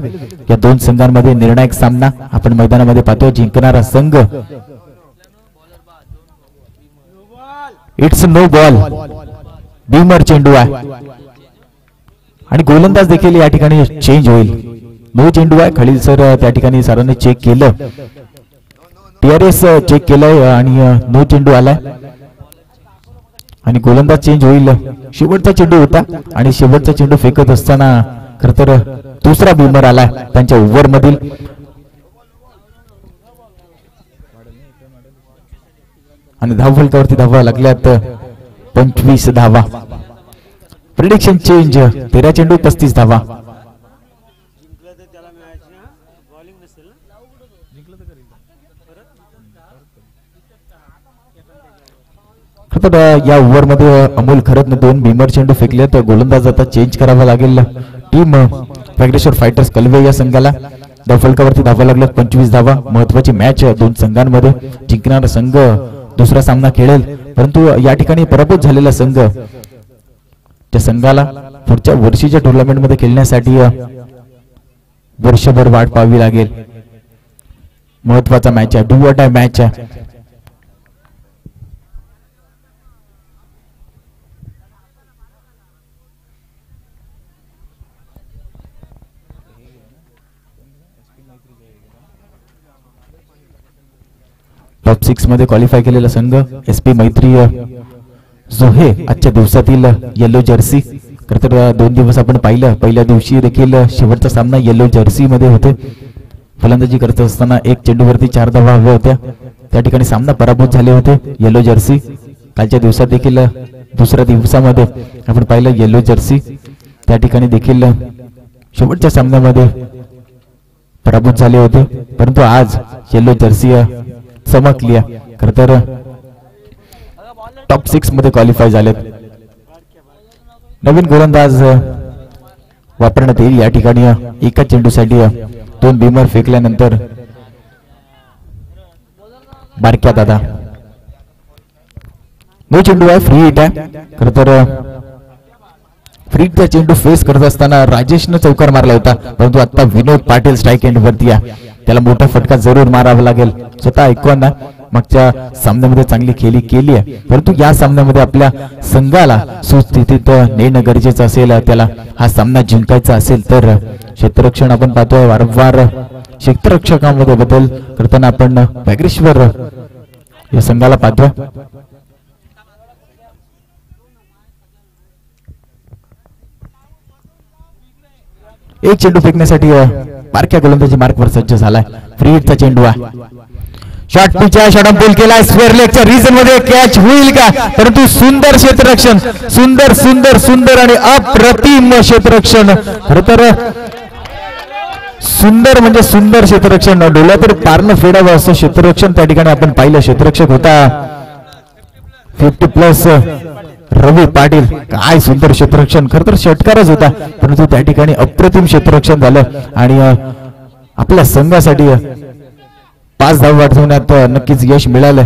या दोन संघांमध्ये निर्णायक सामना आपण मैदानामध्ये पाहतो. जिंकणारा संघ इट्स नो बॉल बीमर चेंडू आहे आणि गोलंदाज देखील या ठिकाणी चेंज होईल. नो चेंडू आहे. खलील सर त्या ठिकाणी सरांनी चेक केलं. DRS चेक केलंय आणि नो चेंडू आलाय आणि गोलंदाज चेंज होईल. शेवटचा चेंडू होता आणि शेवटचा चेंडू फेकत असताना खरं तर दुसरा बीमर आलाय त्यांच्या ओव्हर मधील. आणि धावफलकावरती धावा लागल्यात 25 धावा. प्रेडिक्शन चेंज 13 चेंडू 35 धावा. या ओव्हर मध्ये अमोल खरतने 2 बीमर चेंडू फेकले. तर गोलंदाज आता चेंज करावा लागेल टीम व्याघ्रेश्वर फायटर्स कलवे या संघाला. धावफलकावरती धावा लागल्यात 25 धावा. महत्वाची मॅच दोन संघांमध्ये. जिंकणारा संघ दुसरा सामना खेळेल. परंतु या ठिकाणी पराभूत झालेला संघ त्या संघाला पुढच्या वर्षीच्या टुर्नामेंट मध्ये खेळण्यासाठी वर्षभर वाट पाहावी लागेल. महत्वाचा मॅच आहे. डू ऑर डाय मॅच आहे. टॉप 6 मध्ये क्वालिफाय केलेला संघ SP मैत्री जोहे आजच्या दिवसातील येलो जर्सी. खरं तर 2 दिवस आपण पाहिलं. पहिल्या दिवशी देखील शेवटचा सामना येलो जर्सी मध्ये होते. फलंदाजी करत असताना 1 चेंडूवरती 4 धावा हव्या होत्या. त्या ठिकाणी सामना पराभूत झाले होते येलो जर्सी. कालच्या दिवसात देखील दुसऱ्या दिवसामध्ये आपण पाहिलं येलो जर्सी त्या ठिकाणी देखील शेवटच्या सामन्यामध्ये पराभूत झाले होते. परंतु आज येलो जर्सी चमकली. खरं तर टॉप 6 मध्ये क्वालिफाय झालेत. नवीन गोलंदाज वापरण्यात येईल. या ठिकाणी एका चेंडूसाठी 2 बीमर फेकल्यानंतर बारक्या दादा. नो चेंडू आहे. फ्री हिट आहे. खरं तर फ्रीटचा चेंडू फेस करत असताना राजेशनं चौकार मारला होता, परंतु आता विनोद पाटील स्ट्राईक एंड वरती आहे. त्याला मोठा फटका जरूर मारावा लागेल. स्वतः ऐकून मागच्या सामन्यामध्ये चांगली खेळी केली आहे, परंतु या सामन्यामध्ये आपल्या संघाला सुस्थितीत नेणं गरजेचं असेल. त्याला हा सामना जिंकायचा असेल तर क्षेत्ररक्षण आपण पाहतोय वारंवार क्षेत्ररक्षकांमध्ये बदल करताना आपण वागेश्वर या संघाला पाहतोय. एक चेंडू फेकण्यासाठी बारक्या गोलंदाजी मार्कवर सज्ज झालाय. फ्री हिटचा चेंडू आहे. शॉर्ट पिच आहे, शॉर्ट बॉल केला. स्क्वेअर लेगच्या रिजन मध्ये कॅच होईल का, परंतु सुंदर क्षेत्ररक्षण, सुंदर सुंदर सुंदर आणि अप्रतिम क्षेत्ररक्षण. खर तर सुंदर म्हणजे सुंदर क्षेत्ररक्षण. डोळ्या तर पारणं फेडावं असं क्षेत्ररक्षण त्या ठिकाणी आपण पाहिलं. क्षेत्ररक्षक होता 50+ रवी पाटील. काय सुंदर क्षेत्ररक्षण. खर तर षटकारच होता, परंतु त्या ठिकाणी अप्रतिम क्षेत्ररक्षण झालं आणि आपल्या संघासाठी 5 धावा वाढवण्यात नक्कीच यश मिळालं.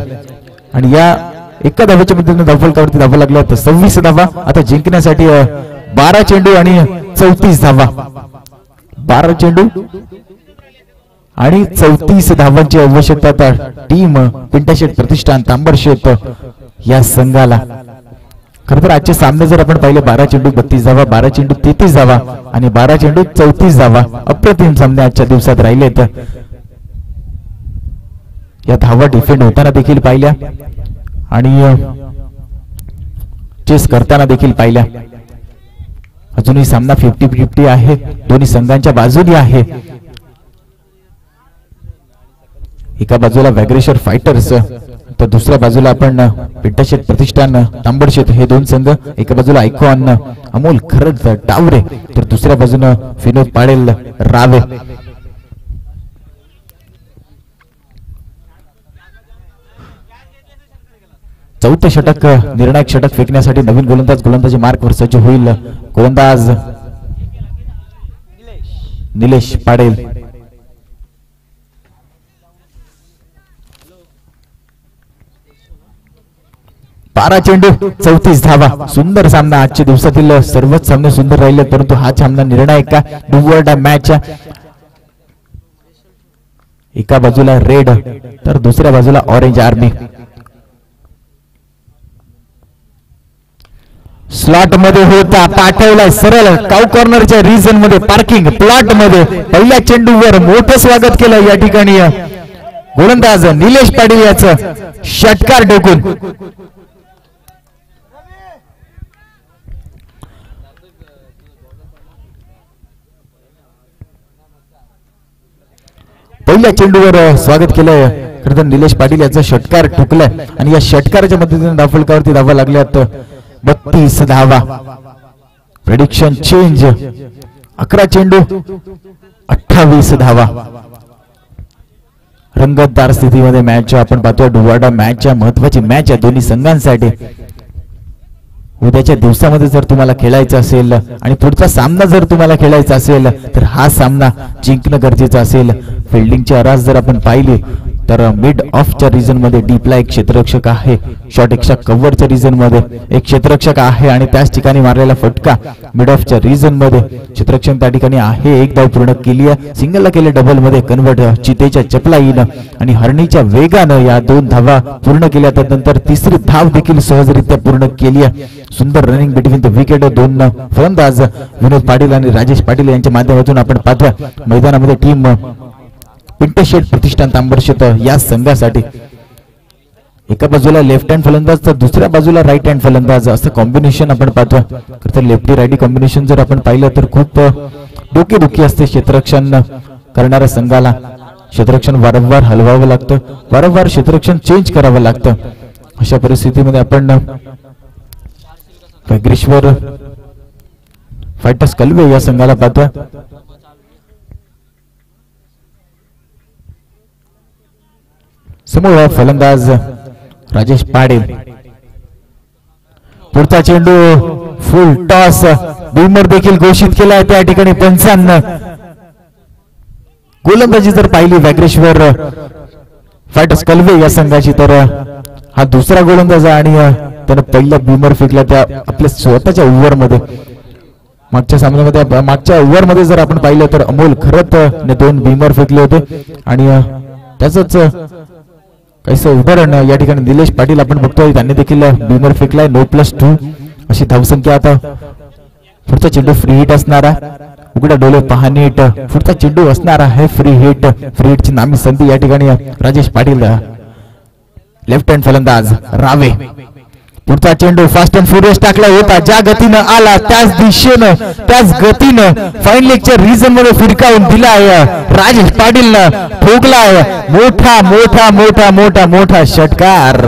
आणि या एका धाव्याच्या मदतीने धावफलकावरती धावा लागल्या. 26 धावा आता जिंकण्यासाठी 12 चेंडू आणि 34 धावा. 12 चेंडू आणि 34 धावांची आवश्यकता आता टीम पिंटाशेट प्रतिष्ठान तांबडशेत या संघाला. खरं तर आजचे सामने जर आपण पाहिले 12 चेंडू 32 धावा, 12 चेंडू 33 धावा आणि 12 चेंडू 34 धावा. अप्रतिम सामने आजच्या दिवसात राहिलेत. या धावा डिफेंड होताना देखील पाहिल्या आणि चेस करताना देखील पाहिल्या. अजूनही सामना 50-50 आहे, दोन्ही संघांच्या बाजूनी आहे. एका बाजूला वागेश्वर फायटर्स तर दुसऱ्या बाजूला आपण पिंटाशेट प्रतिष्ठान तांबडशेत हे दोन संघ. एका बाजूला आयकॉन अमोल खरड डावरे तर दुसऱ्या बाजूला विनोद पाटील रावे. चौथे षटक निर्णायक षटक फेकण्यासाठी नवीन गोलंदाज गोलंदाजी मार्कवर सज्ज होईल. गोलंदाज निलेश पाटील. बारा चेंडू 34 धावा. सुंदर सामना. आजच्या दिवसातील सर्वच सामने सुंदर राहिले, परंतु हा सामना निर्णायक का डू मॅच. एका बाजूला रेड तर दुसऱ्या बाजूला ऑरेंज आर्मी. स्लॉट मध्ये होता, पाठवलाय सरळ काउ कॉर्नरच्या रिजन मध्ये पार्किंग प्लॉट मध्ये. पहिल्या चेंडूवर मोठं स्वागत केलं या ठिकाणी गोलंदाज निलेश पाटील याचं षटकार डोकून. पहिल्या चेंडूवर स्वागत केलंय खरं तर निलेश पाटील याचा षटकार ठोकलाय आणि या षटकाराच्या मदतीने धावफलकावरती धावा लागल्यात 32 धावा. Prediction change. 11 चेंडू 28 धावा. रंगतदार स्थितीमध्ये मॅच आपण पाहतोय. डुवाडा मॅच महत्वाची मॅच आहे दोन्ही संघांसाठी. उद्याच्या दिवसामध्ये जर तुम्हाला खेळायचं असेल आणि पुढचा सामना जर तुम्हाला खेळायचा असेल तर हा सामना जिंकणं गरजेचं असेल. फिल्डिंगची आरास जर आपण पाहिली तर मिड ऑफच्या रिजन मध्ये डीपला एक क्षेत्ररक्षक आहे, शॉर्ट एक्स्ट्रा कव्हरच्या रिजन मध्ये एक क्षेत्ररक्षक आहे आणि त्याच ठिकाणी मारलेला फटका मिड ऑफच्या रिजन मध्ये क्षेत्ररक्षक त्या ठिकाणी आहे. एक धाव पूर्ण केली आहे. सिंगलला केले डबल मध्ये कन्वर्ट चितेच्या चपलाईनं आणि हरणीच्या वेगानं या 2 धावा पूर्ण केल्या. त्यानंतर तिसरी धाव देखील सहजरित्या पूर्ण केली आहे. सुंदर रनिंग बिटवीन द विकेट. 2 फलंदाज विनोद पाटील आणि राजेश पाटील यांच्या माध्यमातून आपण पाहतोय मैदानामध्ये टीम पिंटशेट प्रतिष्ठान तांबडशेत या संघासाठी. एका बाजूला लेफ्ट हँड फलंदाज तर दुसऱ्या बाजूला राईट हँड फलंदाज असं कॉम्बिनेशन आपण पाहतोय. तर लेफ्टी राईटी कॉम्बिनेशन जर आपण पाहिलं तर खूप डोकेदुखी असते क्षेत्ररक्षण करणाऱ्या संघाला. क्षेत्ररक्षण वारंवार हलवावं लागतं, वारंवार क्षेत्ररक्षण चेंज करावं लागतं. अशा परिस्थितीमध्ये आपण वागेश्वर फायटर्स कलवे या संघाला पाहतोय. समोर फलंदाज राजेश पाटील. पुढचा चेंडू फुल टॉस. बूमर देखील घोषित केला त्या ठिकाणी पंचांना. गोलंदाजी जर पाहिली वागेश्वर फायटर्स कलवे या संघाची तर हा दुसरा गोलंदाज आणि त्यानं पहिला बूमर फेकला त्या आपल्या स्वतःच्या ओव्हर मध्ये. मागच्या सामन्यामध्ये मागच्या ओव्हर मध्ये जर आपण पाहिलं तर अमोल खरत ने 2 बीमर फेकले होते आणि त्याच काहीसं उदाहरण या ठिकाणी निलेश पाटील आपण बघतोय त्यांनी देखील बीमर फेकलाय 9+2 अशी धावसंख्या. आता पुढचा चेंडू फ्री हिट असणारा उघडा डोळे पहा नीट पुढचा चेंडू असणार आहे फ्री हिटची नामी संधी या ठिकाणी राजेश पाटील लेफ्ट हँड फलंदाज रावे. पुढचा चेंडू फास्ट अँड फ्युरियस टाकला होता ज्या गतीनं आला त्याच दिशेनं त्याच गतीनं फाईन लेगच्या रिजन मध्ये फिरकावून दिलाय राजेश पाटीलनं ठोकलाय मोठा मोठा मोठा मोठा मोठा षटकार.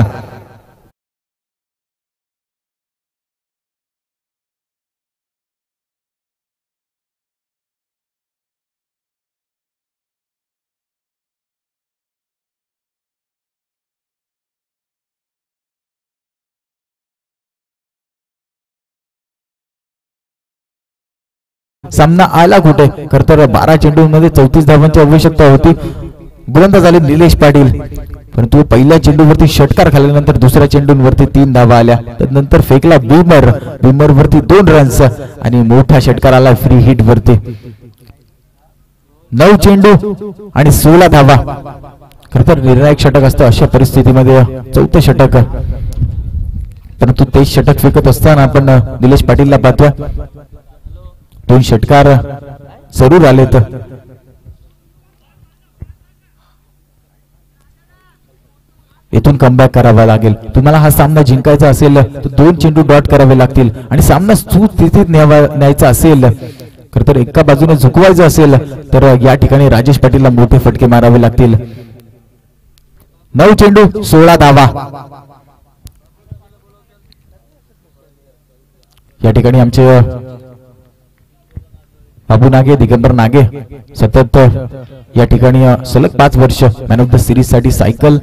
सामना आला कुठे खर तर 12 चेंडूंमध्ये 34 धावांची आवश्यकता होती. गोलंदाज झाले निलेश पाटील परंतु पहिल्या चेंडूवरती षटकार खाल्ल्यानंतर दुसऱ्या चेंडूंवरती 3 धावा आल्या. त्यानंतर फेकला बीमर वरती 2 रन्स आणि मोठा षटकार आला फ्री हिट वरती. 9 चेंडू आणि 16 धावा. खर तर निर्णायक षटक असतं अशा परिस्थितीमध्ये 4थं षटक परंतु ते षटक फेकत असताना आपण निलेश पाटीलला पाहतोय 2 षटकार जरूर आलेत. येथून कमबॅक करावा लागेल. तुम्हाला हा सामना जिंकायचा असेल तर 2 चेंडू डॉट करावे लागतील आणि सामना सुस्थितीत न्यायचा असेल खर तर एका बाजूने झुकवायचं असेल तर या ठिकाणी राजेश पाटीलला मोठे फटके मारावे लागतील. 9 चेंडू 16 धावा. या ठिकाणी आमचे बाबू नागे दिगंबर नागे सतत या ठिकाणी सलग 5 वर्ष मॅन ऑफ द सिरीज साठी सायकल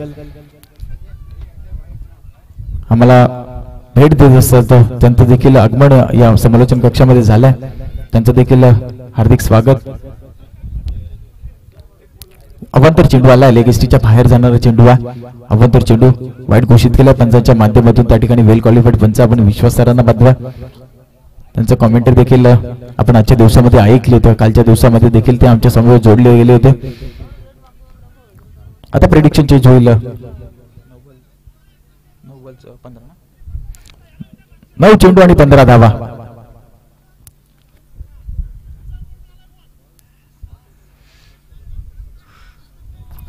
आम्हाला भेट देत असतात. त्यांचं देखील आगमन या समालोचन कक्षामध्ये झालंय. त्यांचं देखील हार्दिक स्वागत. अवांतर चेंडू आला लेगेस्टीच्या बाहेर जाणारा चेंडू आहे. अवांतर चेंडू वाईट घोषित केला पंचांच्या माध्यमातून. त्या ठिकाणी वेल क्वालिफाईड पंच आपण विश्वास सरांना पाठवा. त्यांचं कॉमेंटरी देखील आपण आजच्या दिवसामध्ये ऐकले तर कालच्या दिवसामध्ये देखील ते आमच्या समोर जोडले गेले होते. आता प्रेडिक्शन चेंज होईल. 9 चेंडू आणि 15 धावा.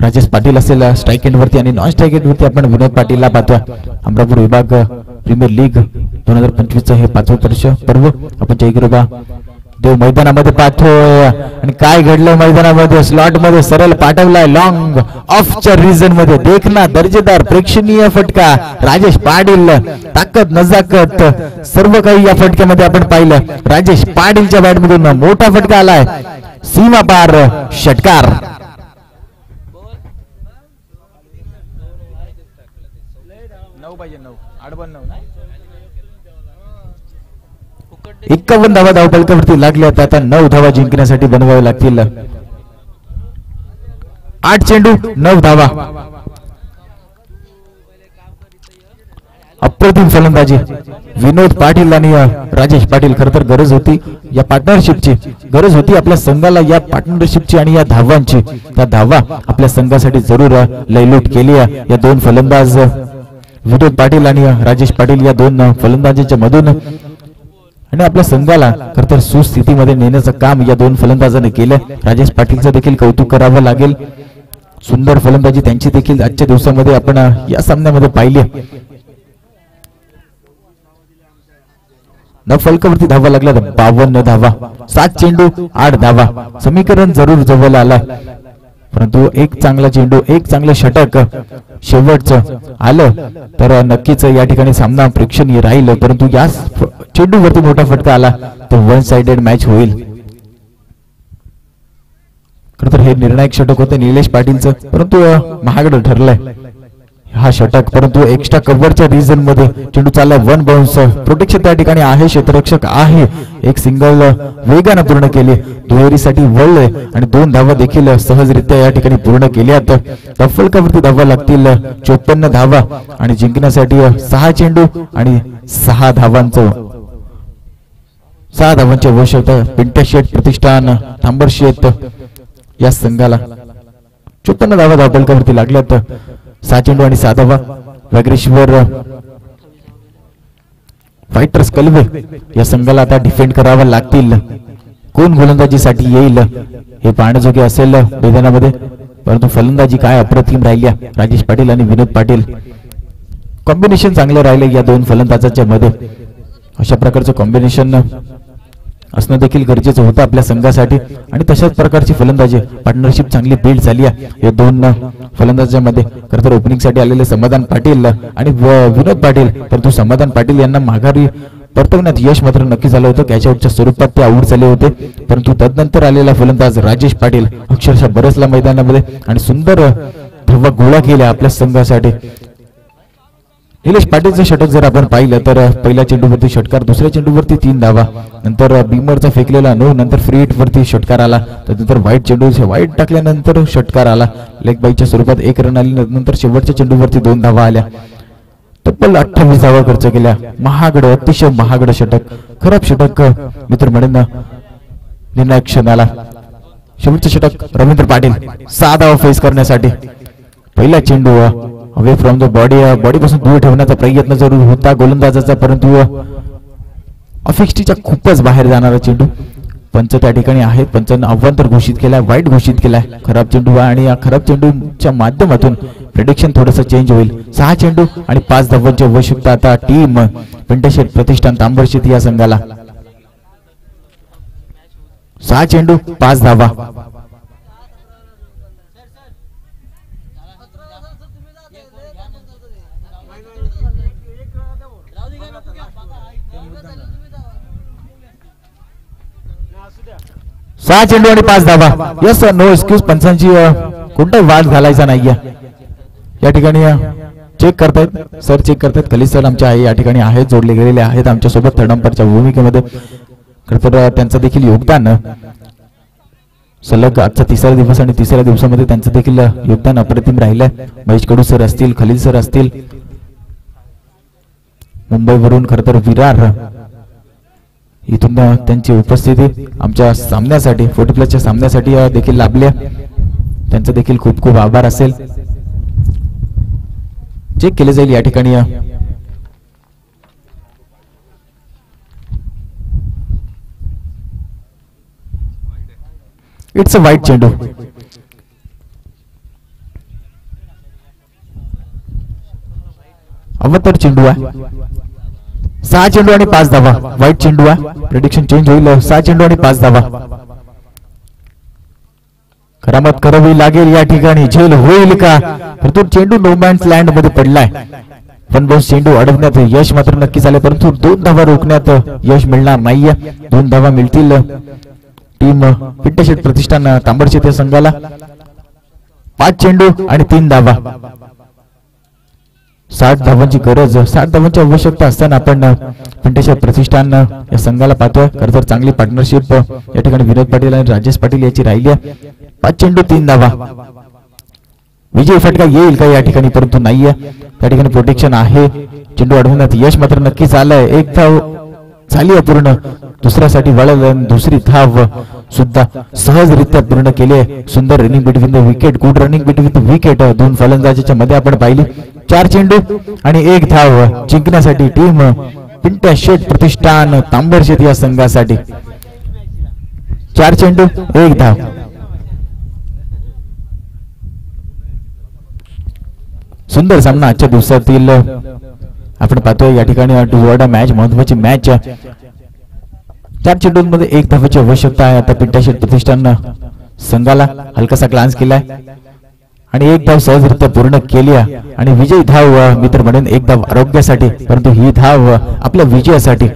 राजेश पाटील असेल स्ट्राईक एंड वरती आणि नॉन स्ट्राईक एंड वरती आपण विनोद पाटीलला पाहतोय. अमरापूर विभाग प्रीमियर लीग 2025 हे 5वं वर्ष पर्व आपण जयगिरोबा देव मैदानामध्ये पाहतोय. आणि काय घडलं मैदानामध्ये स्लॉट मध्ये सरळ पाठवलाय लॉंग ऑफच्या रिजन मध्ये. देखना दर्जेदार प्रेक्षणीय फटका राजेश पाटील. ताकद नजाकत सर्व काही या फटक्यामध्ये आपण पाहिलं. राजेश पाटीलच्या बॅट मधून मोठा फटका आलाय सीमा पार षटकार. एकावन्न धावा धावपलकावरती लागल्या. आता 9 धावा जिंकण्यासाठी बनवावे लागतील. 8 चेंडू 9 धावा. अप्रतिम फलंदाजी विनोद पाटील आणि राजेश पाटील. खर तर गरज होती या पार्टनरशिपची, गरज होती आपल्या संघाला या पार्टनरशिपची आणि या धावांची. त्या धावा आपल्या संघासाठी जरूर लयलूट केली या 2 फलंदाज विनोद पाटील आणि राजेश पाटील या 2 फलंदाजांच्या मधून. आणि आपल्या संघाला खर तर सुस्थितीमध्ये नेण्याचं काम या 2 फलंदाजांनी केलं. राजेश पाटीलचं देखील कौतुक करावं लागेल. सुंदर फलंदाजी त्यांची देखील आजच्या दिवसामध्ये आपण या सामन्यामध्ये पाहिली. न फलकावरती धावा लागल्या 52 धावा. 7 चेंडू 8 धावा. समीकरण जरूर जवळ आलाय परंतु एक चांगला चेंडू एक चांगलं षटक शेवटचं आलं तर नक्कीच या ठिकाणी सामना प्रेक्षणीय राहील. परंतु या चेंडूवरती मोठा फटका आला तर 1 साइडेड मॅच होईल. खरं तर हे निर्णायक षटक होते निलेश पाटीलचं परंतु महागडं ठरलंय हा षटक. परंतु एक्स्ट्रा कव्हरच्या रिजन मध्ये चेंडू चाललाय 1 बाउन्स. प्रोटेक्शन त्या ठिकाणी आहे, क्षेत्ररक्षक आहे. एक सिंगल वेगानं पूर्ण केली, दुहेरीसाठी वळले आणि 2 धावा देखील सहजरित्या या ठिकाणी पूर्ण केल्यात. फलकावरती धावा लागतील 54 धावा आणि जिंकण्यासाठी 6 चेंडू आणि 6 धावांचं 6 धावांची आवश्यकता पिंट्या शेठ प्रतिष्ठान तांबर शेत या संघाला. 54 धावा धावपलकावरती लागल्यात. 6 चेंडू आणि 6 धावा. वागरेश्वर फायटर्स कलवे या संघाला आता डिफेंड करावं लागतील. कोण गोलंदाजीसाठी येईल हे पाहण्याजोगे असेल मैदानामध्ये, परंतु फलंदाजी काय अप्रतिम राहिल्या. राजेश पाटील आणि विनोद पाटील कॉम्बिनेशन चांगलं राहिलं या दोन फलंदाजांच्या मध्ये. अशा प्रकारचं कॉम्बिनेशन असणं देखील गरजेचं होतं आपल्या संघासाठी आणि तशाच प्रकारची फलंदाजी पार्टनरशिप चांगली बिल्ड झाली आहे या दोन फलंदाजांमध्ये. खरं तर ओपनिंग साठी आलेले समाधान पाटील आणि विनोद पाटील, परंतु समाधान पाटील यांना माघारी परतवण्यात यश मात्र नक्की झालं होतं. कॅचआउटच्या स्वरूपात ते आऊट झाले होते, परंतु तदनंतर आलेला फलंदाज राजेश पाटील अक्षरशः बरसला मैदानामध्ये आणि सुंदर धावा गोळा केल्या आपल्या संघासाठी. निलेश पाटीलचं षटक जर आपण पाहिलं तर पहिल्या चेंडूवरती षटकार, दुसऱ्या चेंडूवरती 3 धावा, नंतर बीमरचा फेकलेला 9, नंतर फ्री हिट वरती षटकार आला, त्यानंतर वाईट चेंडू वाईट टाकल्यानंतर षटकार आला, लेग बाईच्या स्वरूपात 1 रन आली, नंतर शेवटच्या चेंडूवरती 2 धावा आल्या. तब्बल 28 धावा खर्च केल्या. महागड, अतिशय महागड षटक, खराब षटक मित्र म्हणून निर्णायक क्षणाला. शेवटचं षटक रवींद्र पाटील 6 धावा फेस करण्यासाठी. पहिला चेंडू अवे फ्रॉम द बॉडी पासून दूर ठेवण्याचा प्रयत्न जरूर होता गोलंदाजाचा, परंतु अपेक्षेच्या खूपच बाहेर जाणारा चेंडू. पंच त्या ठिकाणी आहेत, पंचांना अवांतर घोषित केलाय, वाईट घोषित केलाय खराब चेंडू आणि या खराब चेंडूच्या माध्यमातून प्रेडिक्शन थोडंसं चेंज होईल. 6 चेंडू आणि 5 धावांची आवश्यकता आता टीम पिंट्या शेठ प्रतिष्ठान तांबरशेत या संघाला. 6 चेंडू 5 धावा. सहा चेंडू आणि 5 धावा. Yes no excuse. पंचांची कोणताही वाद घालायचा नाहीये या ठिकाणी. चेक करतायत सर, चेक करतायत. खलील सर आमच्या या ठिकाणी आहेत, जोडले गेलेले आहेत आमच्या सोबत थर्ड अंपायरच्या भूमिकेमध्ये. खरं तर त्यांचं देखील योगदान सलग आजचा 3रा दिवस आणि 3ऱ्या दिवसामध्ये त्यांचं देखील योगदान अप्रतिम राहिलंय. महेश कडू सर असतील, खलील सर असतील, मुंबईवरून खरं तर विरार इथून त्यांची उपस्थिती आमच्या सामन्यासाठी 40+ सामन्यासाठी देखील लाभल्या. त्यांचं देखील खूप खूप आभार असेल. चेक केले जाईल या ठिकाणी. इट्स अ वाईट चेंडू. अवतर चेंडू आहे. 6 चेंडू आणि 5 धावा. वाईट चेंडू आहे, प्रेडिक्शन चेंज होईल. 6 चेंडू आणि 5 धावा. करामत करावी लागेल या ठिकाणी. झेल होईल का? परंतु चेंडू नो मॅन्स लँड मध्ये पडलाय. पण बॉस चेंडू अडवण्यात यश मात्र नक्की झाले, परंतु 2 धावा रोखण्यात यश मिळणार नाहीये. 2 धावा मिळतील टीम पिंट्या शेठ प्रतिष्ठान तांबरशेत या संघाला. 5 चेंडू आणि 3 धावा. 60 धावांची गरज, 60 धावांची आवश्यकता असताना आपण पिंट्या शेठ प्रतिष्ठान या संघाला पाहतोय. खरं तर चांगली पार्टनरशिप या ठिकाणी विनोद पाटील आणि राजेश पाटील याची राहिली आहे. 5 चेंडू 3 धावा. विजय फटका येईल का या ठिकाणी? परंतु नाहीये. त्या ठिकाणी प्रोटेक्शन आहे. चेंडू अडवण्यात यश मात्र नक्की झालंय. 1 धाव झाली आहे पूर्ण. दुसऱ्यासाठी वळलं, दुसरी धाव सुद्धा सहजरित्या पूर्ण केली. सुंदर running between the wicket, good running between the wicket. 2 फलंदाजाच्या मध्ये आपण पाहिली. 4 चेंडू आणि 1 धाव जिंकण्यासाठी टीम पिंट्या शेठ प्रतिष्ठान तांबरशेत या संघासाठी. 4 चेंडू 1 धाव. सुंदर सामना आजच्या दिवसातील आपण पाहतोय या ठिकाणी. टू मॅच, महत्वाची मॅच. 4 चेंडूंमध्ये 1 धावाची आवश्यकता आहे आता पिंट्या शेठ प्रतिष्ठान संघाला. हलकासा ग्लान्स केलाय आणि 1 धाव सहजरित्या पूर्ण केली आहे. आणि विजयी धाव मित्र म्हणून 1 धाव आरोग्यासाठी, परंतु ही धाव आपल्या विजयासाठी.